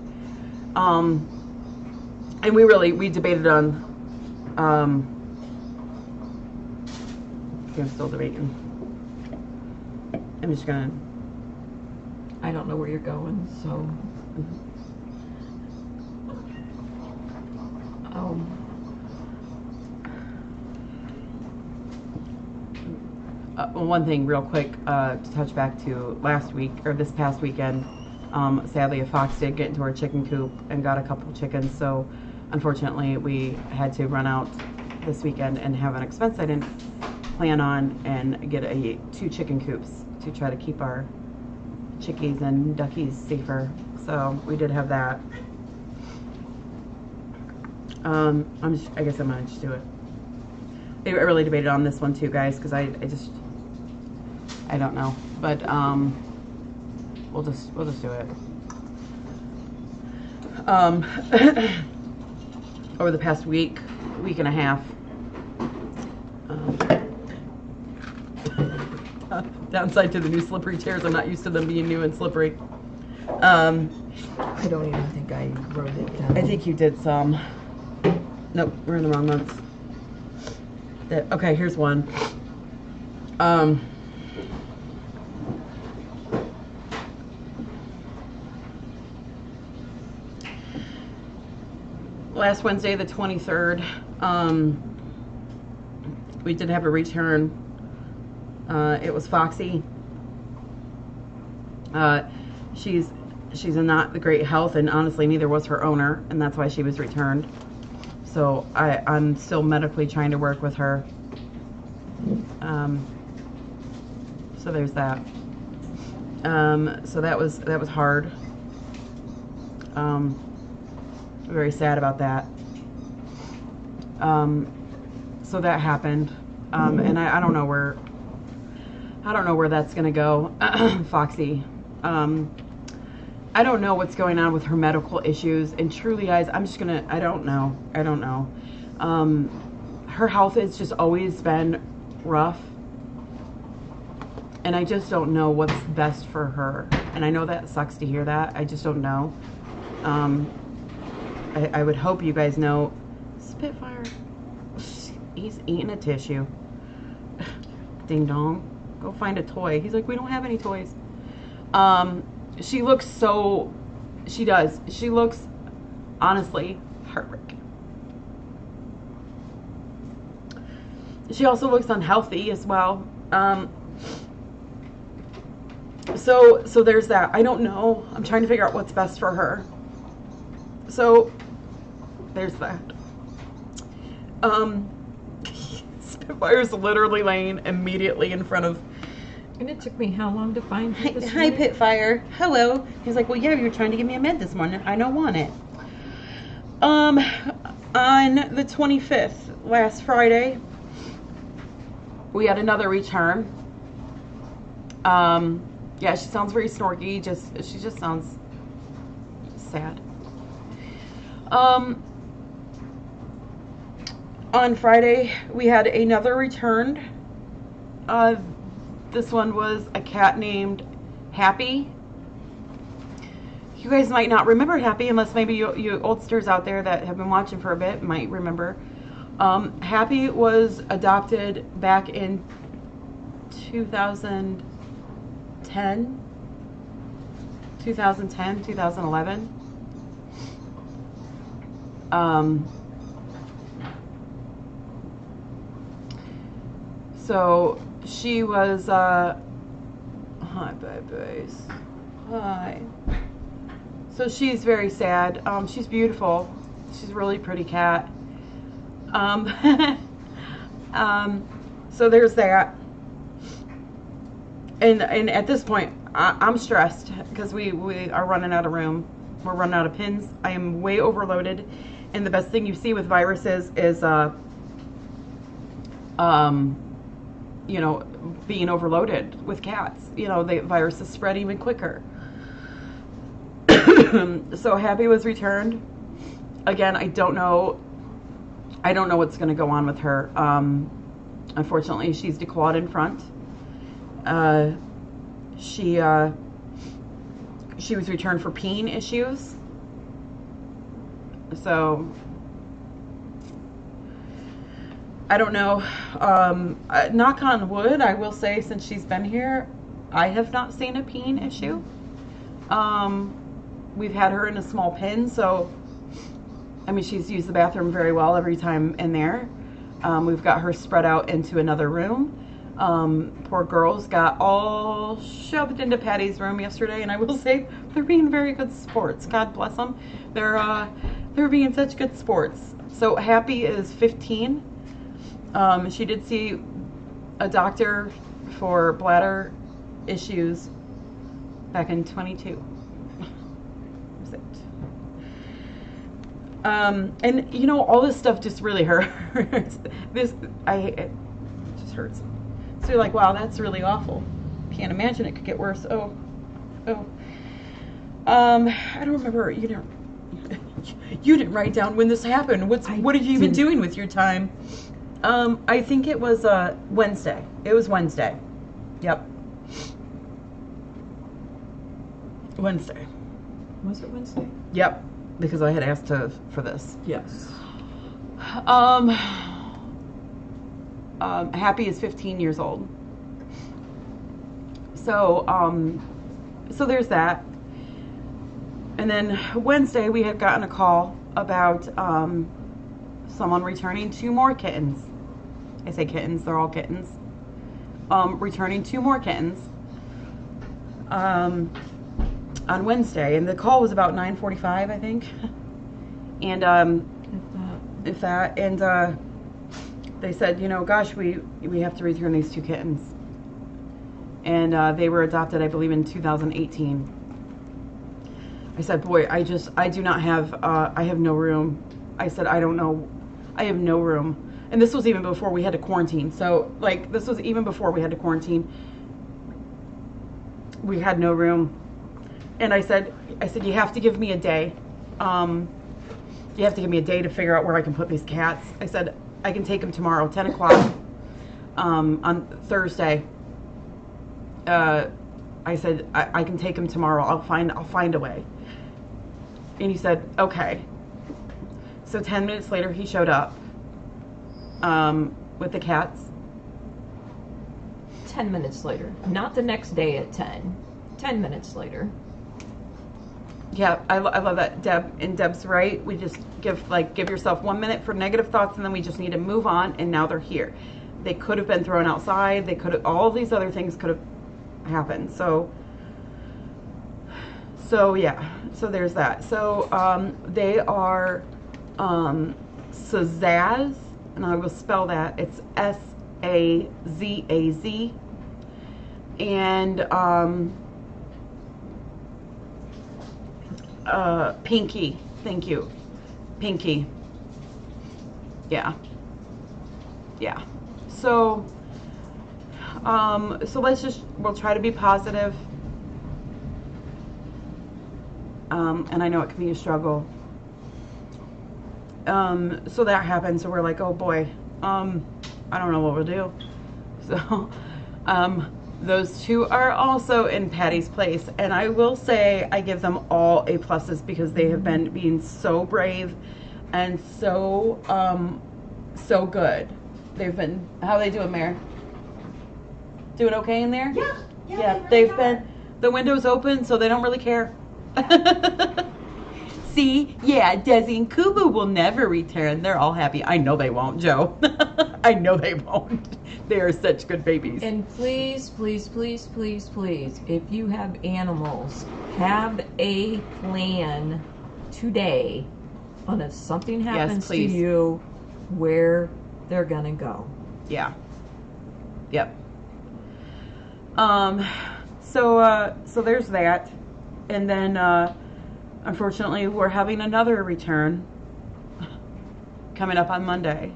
And we debated on I'm still debating. I'm just gonna. I don't know where you're going, so. One thing real quick, to touch back to last week, or this past weekend, sadly a fox did get into our chicken coop and got a couple chickens, so unfortunately we had to run out this weekend and have an expense I didn't plan on and get 2 chicken coops to try to keep our chickies and duckies safer. So we did have that. I guess I'm gonna just do it. I really debated on this one too, guys, because I don't know, but we'll just do it. Over the past week and a half, downside to the new slippery chairs, I'm not used to them being new and slippery. I don't even think I wrote it down. I think you did some. Nope, we're in the wrong month. Okay, here's one. Last Wednesday, the 23rd, we did have a return. It was Foxy. She's in not the great health, and honestly, neither was her owner, and that's why she was returned. So I'm still medically trying to work with her. So there's that. So that was hard. Very sad about that. So that happened, and I don't know where that's gonna go. Foxy. I don't know what's going on with her medical issues, and truly, guys, I don't know. Her health has just always been rough, and I just don't know what's best for her. And I know that sucks to hear that. I just don't know. I would hope you guys know. Spitfire, he's eating a tissue. Ding dong, go find a toy. He's like, we don't have any toys. She looks so, she does. She looks, honestly, heartbreaking. She also looks unhealthy as well. So there's that. I don't know. I'm trying to figure out what's best for her. So there's that. Spitfire's literally laying immediately in front of. And it took me how long to find you this Hi, morning? Pitfire. Hello. He's like, well, yeah, you were trying to give me a med this morning. I don't want it. On the 25th, last Friday, we had another return. Yeah, she sounds very snorky. She just sounds sad. On Friday, we had another return. This one was a cat named Happy. You guys might not remember Happy, unless maybe you oldsters out there that have been watching for a bit might remember. Happy was adopted back in 2010, 2011. So she was, hi babies, hi. So she's very sad. She's beautiful. She's a really pretty cat. So there's that. And at this point, I'm stressed because we are running out of room. We're running out of pins. I am way overloaded. And the best thing you see with viruses is, you know, being overloaded with cats. You know, the viruses spread even quicker. So Happy was returned. Again, I don't know what's going to go on with her. Unfortunately, she's declawed in front. She was returned for peen issues. So I don't know. Knock on wood, I will say, since she's been here, I have not seen a peeing issue. We've had her in a small pen, so I mean, she's used the bathroom very well every time in there. We've got her spread out into another room. Poor girls got all shoved into Patty's room yesterday, and I will say they're being very good sports. God bless them. They're being such good sports. So Happy is 15. She did see a doctor for bladder issues back in 22. That's it. And you know, all this stuff just really hurts. It just hurts. So you're like, wow, that's really awful. Can't imagine it could get worse. Oh. I don't remember. You didn't write down when this happened. What have you been doing with your time? I think it was Wednesday. It was Wednesday. Yep. Wednesday. Was it Wednesday? Yep. Because I had asked for this. Yes. Happy is 15 years old. So, so there's that. And then Wednesday we had gotten a call about someone returning 2 more kittens. I say kittens, they're all kittens. Returning 2 more kittens on Wednesday, and the call was about 9:45, I think. And if that, and they said, you know, gosh, we have to return these 2 kittens. And they were adopted, I believe, in 2018. I said, boy, I do not have, I have no room. I said, I don't know, I have no room. And this was even before we had to quarantine. So, like, this was even before we had to quarantine. We had no room. And I said, you have to give me a day. You have to give me a day to figure out where I can put these cats. I said, I can take them tomorrow, 10 o'clock on Thursday. I said, I can take them tomorrow. I'll find a way. And he said, okay. So 10 minutes later, he showed up with the cats. 10 minutes later. Not the next day at 10. 10 minutes later. Yeah, I love that, Deb. And Deb's right. We just give yourself 1 minute for negative thoughts, and then we just need to move on. And now they're here. They could have been thrown outside. They could have, all these other things could have happened. So yeah. So there's that. So they are Sazaz, and I will spell that. It's Sazaz, and Pinky. Thank you, Pinky. Yeah. So we'll try to be positive. And I know it can be a struggle. So that happened. So we're like, oh boy, I don't know what we'll do. So, those 2 are also in Patty's place, and I will say I give them all A pluses because they have been being so brave and so good. They've been, how are they doing, Mare? Doing okay in there? Yeah. They've been, the window's open, so they don't really care. See, yeah, Desi and Kubu will never return. They're all happy. I know they won't, Joe. I know they won't. They are such good babies. And please, please, please, please, please, if you have animals, have a plan today on if something happens to you, where they're gonna go. Yeah. Yep. So there's that. And then, unfortunately, we're having another return coming up on Monday.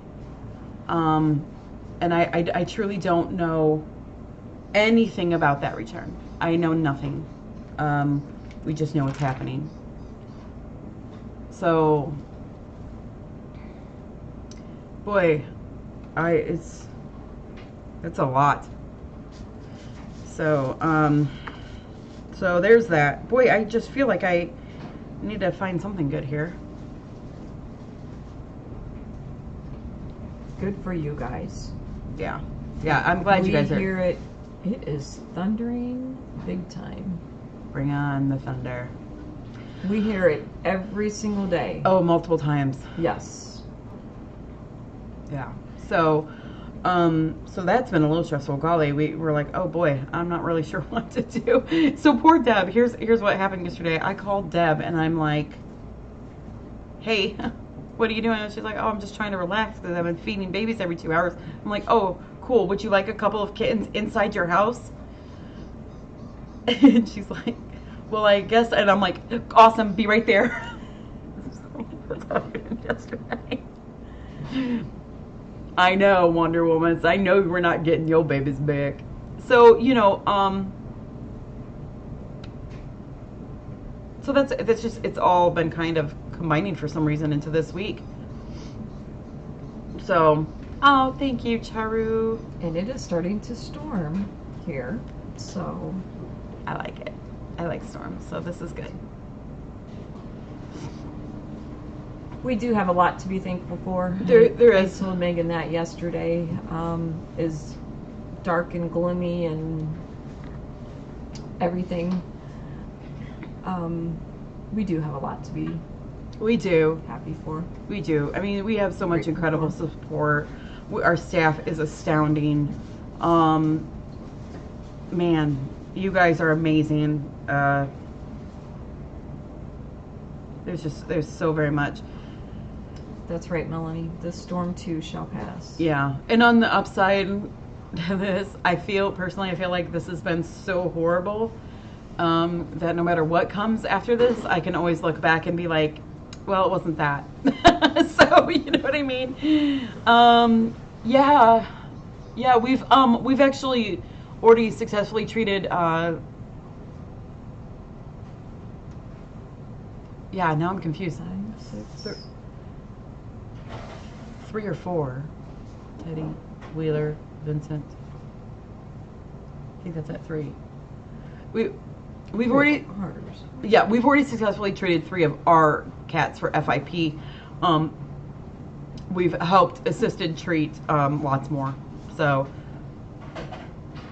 And I truly don't know anything about that return. I know nothing. We just know it's happening. So, boy, it's a lot. So, so there's that. Boy, I just feel like I need to find something good here. good for you guys. Yeah. Yeah, I'm glad you guys We are. hear it. It is thundering big time. Bring on the thunder. We hear it every single day. Oh, multiple times. Yes. Yeah. So, so that's been a little stressful. Golly, we were like, oh boy, I'm not really sure what to do. So poor Deb. Here's what happened yesterday. I called Deb and I'm like, hey, what are you doing? And she's like, oh, I'm just trying to relax because I've been feeding babies every 2 hours. I'm like, oh, cool. Would you like a couple of kittens inside your house? And she's like, well, I guess. And I'm like, awesome. Be right there. That's how I did yesterday. I know, Wonder Woman. I know we're not getting your babies back. So, you know, so that's just, it's all been kind of combining for some reason into this week. So, oh, thank you, Charu. And it is starting to storm here. So I like it. I like storms, so this is good. we do have a lot to be thankful for. There I is. told Megan that yesterday. Is dark and gloomy and everything. We do have a lot to be We do. happy for. We do. I mean, we have so much Grateful incredible for. support. Our staff is astounding. Man, you guys are amazing. There's so very much. That's right, Melanie. This storm too shall pass. Yeah. And on the upside to this, I feel like this has been so horrible that no matter what comes after this, I can always look back and be like, well, it wasn't that. So, you know what I mean? Yeah. Yeah, we've actually already successfully treated yeah, now I'm confused. 5, 6. 3 or 4. Teddy, Wheeler, Vincent. I think that's at 3. We've already we've already successfully treated 3 of our cats for FIP. We've helped assisted treat lots more. So,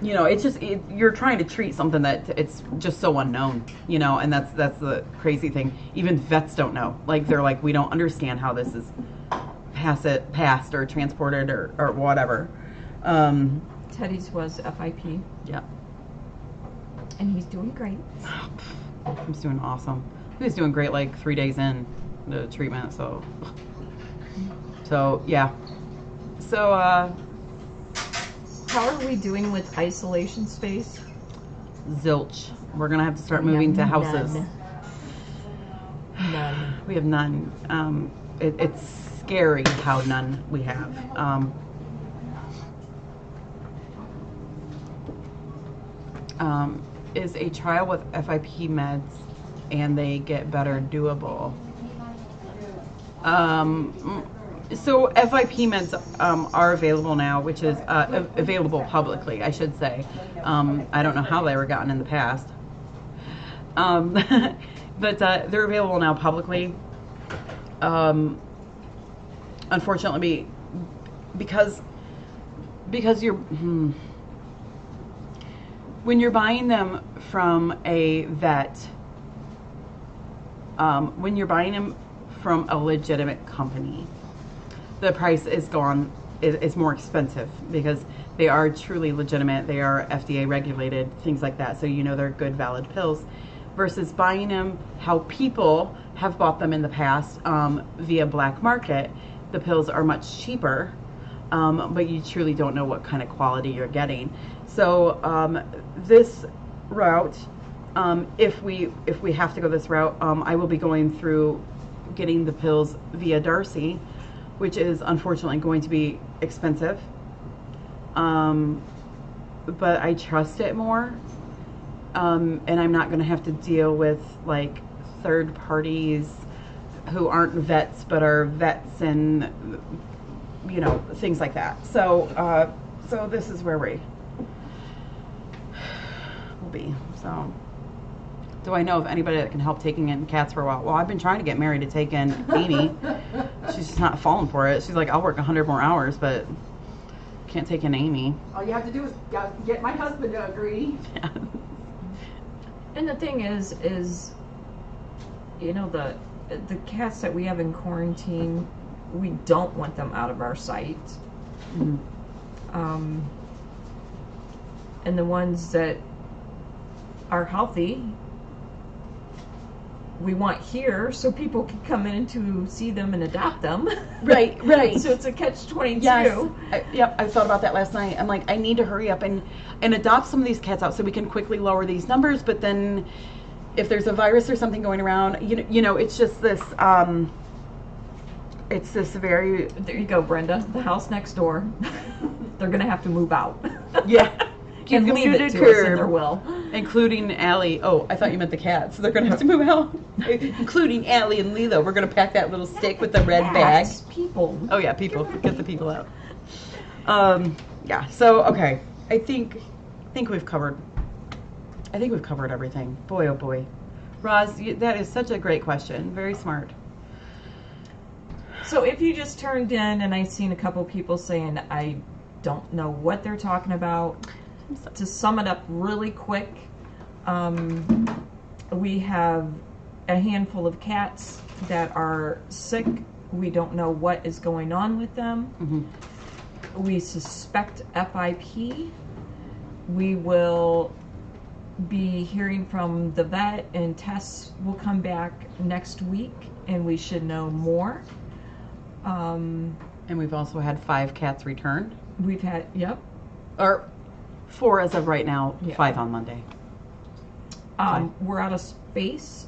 you know, it's just you're trying to treat something that it's just so unknown, you know, and that's the crazy thing. Even vets don't know. Like they're like, we don't understand how this is passed or transported or whatever. Teddy's was FIP, Yeah. and he's doing great. He's doing awesome. He was doing great like 3 days in the treatment, so yeah. So How are we doing with isolation space? zilch. We're gonna have to start moving to houses. None. We have none. It's scary how none we have. Is a trial with FIP meds and they get better doable? So FIP meds are available now, which is available publicly, I should say. I don't know how they were gotten in the past. But they're available now publicly. Unfortunately, because you're when you're buying them from a vet, when you're buying them from a legitimate company, the price is more expensive because they are truly legitimate. They are FDA regulated, things like that. So you know they're good, valid pills. Versus buying them how people have bought them in the past via black market, the pills are much cheaper, but you truly don't know what kind of quality you're getting. So this route, if we have to go this route, I will be going through getting the pills via Darcy, which is unfortunately going to be expensive. But I trust it more. And I'm not going to have to deal with like third parties who aren't vets but are vets and you know things like that. So so this is where we will be. So do I know of anybody that can help taking in cats for a while? Well, I've been trying to get Mary to take in Amy. She's just not falling for it. She's like, I'll work 100 more hours, but can't take in Amy. All you have to do is get my husband to agree. Yeah. And the thing is, you know, the cats that we have in quarantine, we don't want them out of our sight. Mhm. And the ones that are healthy, we want here so people can come in to see them and adopt them. Right. So it's a catch-22. Yes. I thought about that last night. I'm like, I need to hurry up and adopt some of these cats out so we can quickly lower these numbers. But then, if there's a virus or something going around, you know, it's just this. It's this very. There you go, Brenda. The house next door. They're gonna have to move out. Yeah. And leave it to us in their will. Including Allie. Oh, I thought you meant the cats. They're going to have to move out. Including Allie and Lilo. We're going to pack that little stick with the red bag. Cats, people. Oh, yeah, people. Get the people out. Yeah, so, okay. I think we've covered. I think we've covered everything. Boy, oh boy. Roz, that is such a great question. Very smart. So if you just turned in and I seen a couple people saying, I don't know what they're talking about. To sum it up really quick, we have a handful of cats that are sick. We don't know what is going on with them. Mm-hmm. We suspect FIP. We will be hearing from the vet, and tests will come back next week, and we should know more. And we've also had 5 cats returned. We've had, yep. Or 4 as of right now, Yeah. 5 on Monday. We're out of space.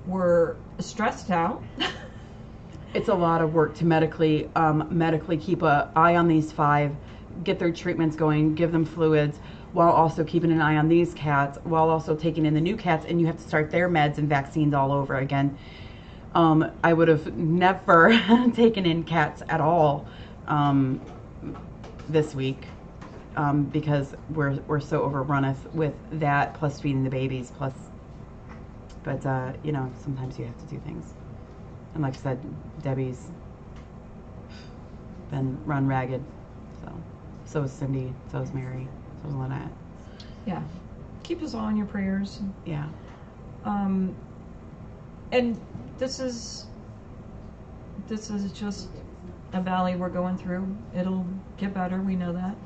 We're stressed out. It's a lot of work to medically keep an eye on these 5, get their treatments going, give them fluids, while also keeping an eye on these cats, while also taking in the new cats, and you have to start their meds and vaccines all over again. I would have never taken in cats at all this week. Because we're so overrun with that, plus feeding the babies, but you know, sometimes you have to do things. And like I said, Debbie's been run ragged, so is Cindy, so is Mary, so is Lynette. Yeah. Keep us all in your prayers. Yeah. And this is just a valley we're going through. It'll get better, we know that.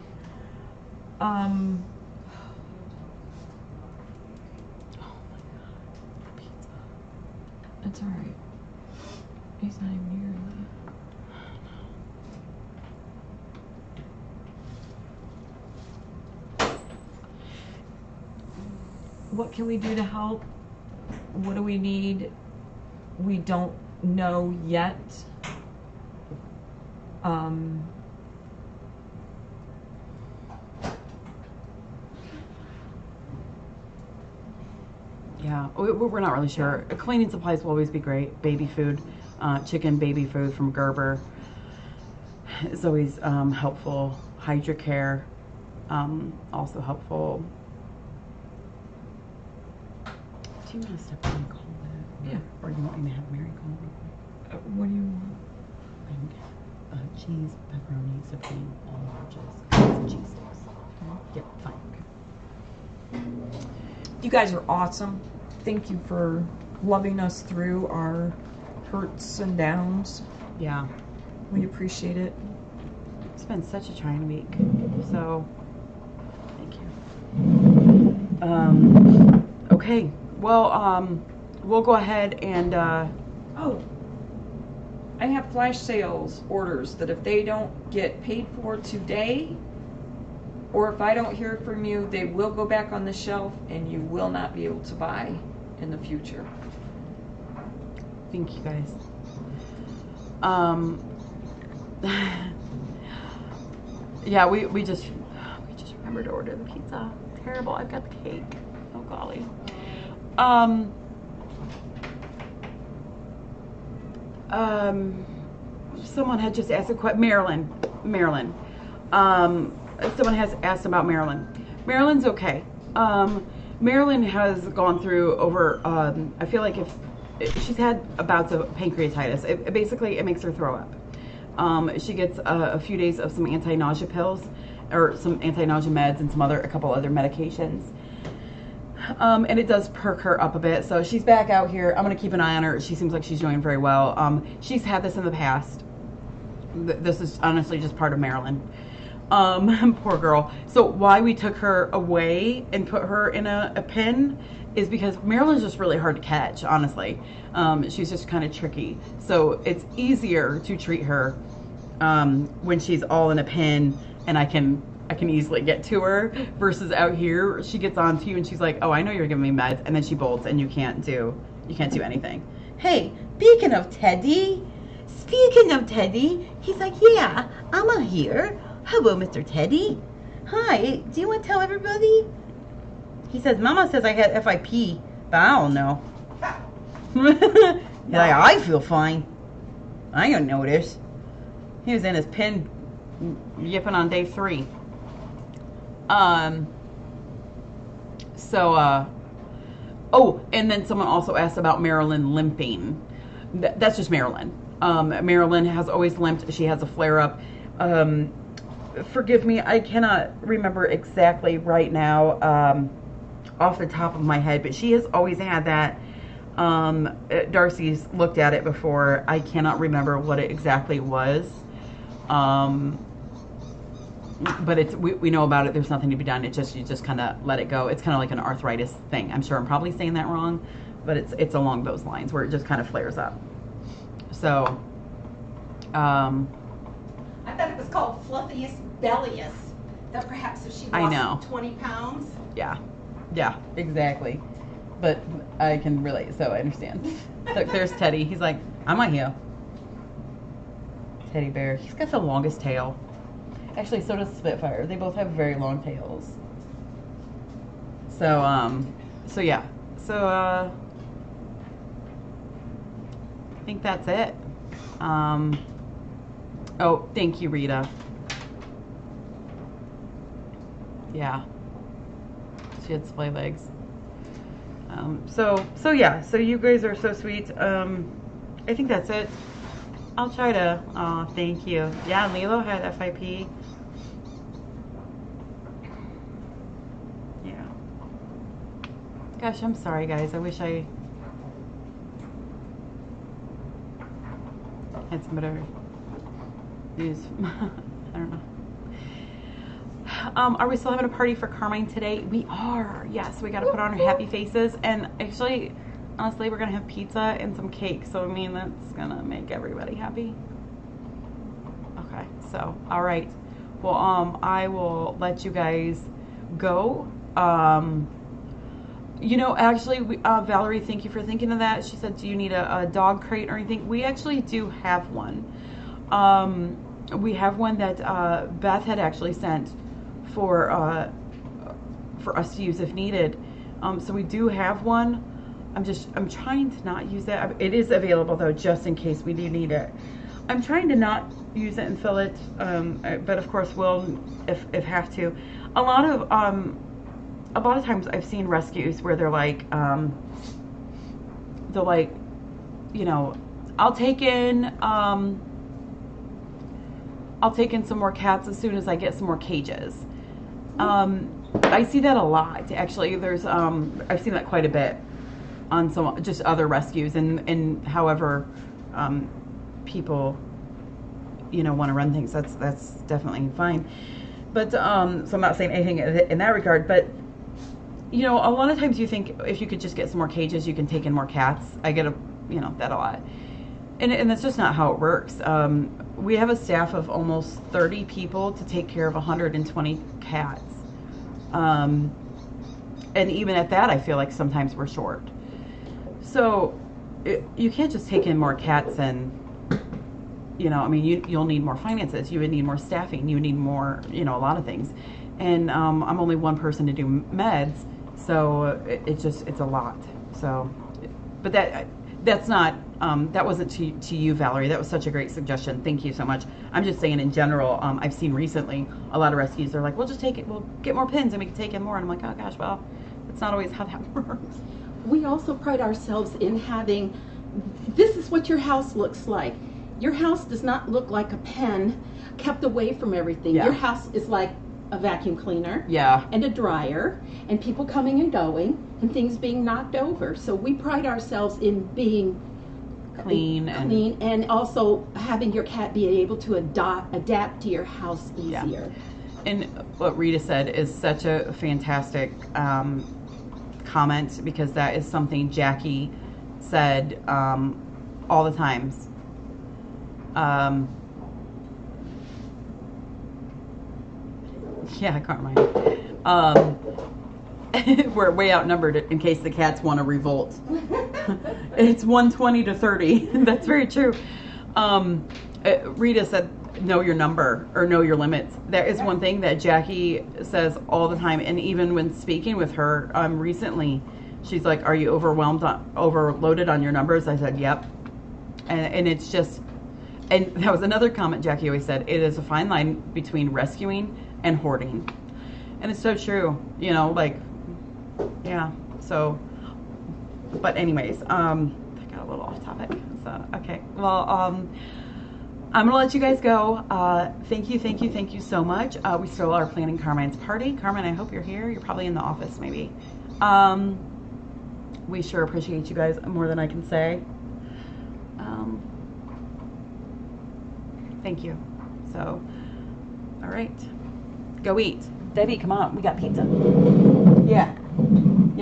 Oh my God, pizza. It's alright. He's not even here. What can we do to help? What do we need? We don't know yet. Yeah, we're not really sure. Cleaning supplies will always be great. Baby food, chicken baby food from Gerber is always helpful. Hydrocare, also helpful. Do you want to step in and call that? Yeah. Or you want me to have Mary call real quick? What do you want? Cheese, pepperoni, supreme, all larges, cheese sticks. Yep, fine. You guys are awesome. Thank you for loving us through our hurts and downs. Yeah. We appreciate it. It's been such a trying week. So, thank you. Okay. Well, we'll go ahead and, Oh, I have flash sales orders that if they don't get paid for today, or if I don't hear from you, they will go back on the shelf and you will not be able to buy in the future. thank you guys. Yeah, we just remembered to order the pizza. Terrible. I've got the cake. Oh golly. Someone had just asked a question. Marilyn. Someone has asked about Marilyn. Marilyn's okay. Marilyn has gone through over. I feel like she's had bouts of pancreatitis. Basically, it makes her throw up. She gets a few days of some anti-nausea pills, or some anti-nausea meds, and a couple other medications. And it does perk her up a bit. So she's back out here. I'm going to keep an eye on her. She seems like she's doing very well. She's had this in the past. This is honestly just part of Maryland. Poor girl. So why we took her away and put her in a pen is because Maryland's just really hard to catch, honestly. She's just kind of tricky. So it's easier to treat her when she's all in a pen and I can easily get to her, versus out here she gets on to you and she's like, oh, I know you're giving me meds, and then she bolts and you can't do anything. Hey, speaking of Teddy, he's like, yeah, I'm out here. Hello, Mr. Teddy. Hi, do you want to tell everybody? He says, Mama says I had FIP, but I don't know. He's like, I feel fine. I don't notice. He was in his pen yipping on day 3. Oh, and then someone also asked about Marilyn limping. That's just Marilyn. Marilyn has always limped. She has a flare-up. Forgive me, I cannot remember exactly right now off the top of my head, but she has always had that. Darcy's looked at it before. I cannot remember what it exactly was. But we know about it. There's nothing to be done. You just kind of let it go. It's kind of like an arthritis thing. I'm sure I'm probably saying that wrong, but it's along those lines where it just kind of flares up. So, I thought it was called fluffiest belliest. That perhaps if she lost 20 pounds. Yeah, exactly. But I can relate, so I understand. Look, there's Teddy. He's like, I'm right here. Teddy bear. He's got the longest tail. Actually, so does Spitfire. They both have very long tails. So yeah. So, I think that's it. Oh, thank you, Rita. Yeah. She had splay legs. So yeah. So you guys are so sweet. I think that's it. I'll try to. Oh, thank you. Yeah, Lilo had FIP. Yeah. Gosh, I'm sorry, guys. I wish I had some better news. I don't know. Are we still having a party for Carmine today? We are. Yes, we got to put on our happy faces. And actually, honestly, we're going to have pizza and some cake. So, I mean, that's going to make everybody happy. Okay. So, all right. Well, I will let you guys go. You know, actually, Valerie, thank you for thinking of that. She said, do you need a dog crate or anything? We actually do have one. We have one that Beth had actually sent for us to use if needed. So we do have one. I'm trying to not use that. It is available though, just in case we do need it. I'm trying to not use it and fill it, but of course we'll if have to. A lot of times I've seen rescues where they're like, you know, I'll take in some more cats as soon as I get some more cages. I see that a lot. Actually, there's I've seen that quite a bit on some just other rescues and however people, you know, want to run things. That's definitely fine. But so I'm not saying anything in that regard. But you know, a lot of times you think if you could just get some more cages, you can take in more cats. I get that a lot. And that's just not how it works. We have a staff of almost 30 people to take care of 120 cats. And even at that, I feel like sometimes we're short. So you can't just take in more cats and, you know, I mean, you'll need more finances. You would need more staffing. You would need more, you know, a lot of things. And I'm only one person to do meds. So it's a lot. So, but that's not, that wasn't to you, Valerie. That was such a great suggestion. Thank you so much. I'm just saying in general, I've seen recently a lot of rescues. They're like, we'll just take it. We'll get more pins and we can take in more. And I'm like, oh gosh, well, that's not always how that works. we also pride ourselves in having, this is what your house looks like. Your house does not look like a pen kept away from everything. Yeah. Your house is like a vacuum cleaner, Yeah. and a dryer, and people coming and going, and things being knocked over. So we pride ourselves in being Clean and also having your cat be able to adapt to your house easier. Yeah. And what Rita said is such a fantastic comment, because that is something Jackie said all the times. Yeah, Carmine. We're way outnumbered in case the cats want to revolt. It's 120 to 30. That's very true. Rita said, know your number or know your limits. That is one thing that Jackie says all the time. And even when speaking with her recently, she's like, are you overloaded on your numbers? I said, yep. And it's just, and that was another comment Jackie always said, it is a fine line between rescuing and hoarding. And it's so true, you know, like, yeah. So, but anyways, I got a little off topic. So, okay. Well, I'm gonna let you guys go. Thank you so much. We still are planning Carmine's party. Carmine, I hope you're here. You're probably in the office, maybe. We sure appreciate you guys more than I can say. Thank you. So, all right, go eat. Debbie, come on, we got pizza. Yeah,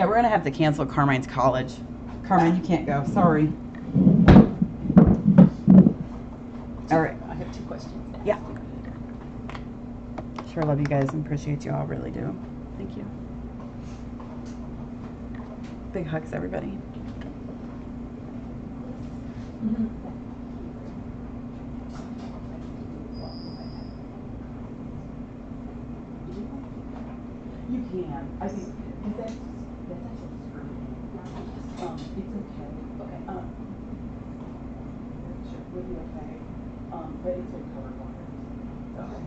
we're gonna have to cancel Carmine's college. Carmine, you can't go. Sorry. All right. I have 2 questions. Yeah. Sure love you guys and appreciate you all, really do. Thank you. Big hugs, everybody. You can. I think that's actually screwed. It's okay. Okay. Sure, we'll be okay. But it's been covered water. Okay.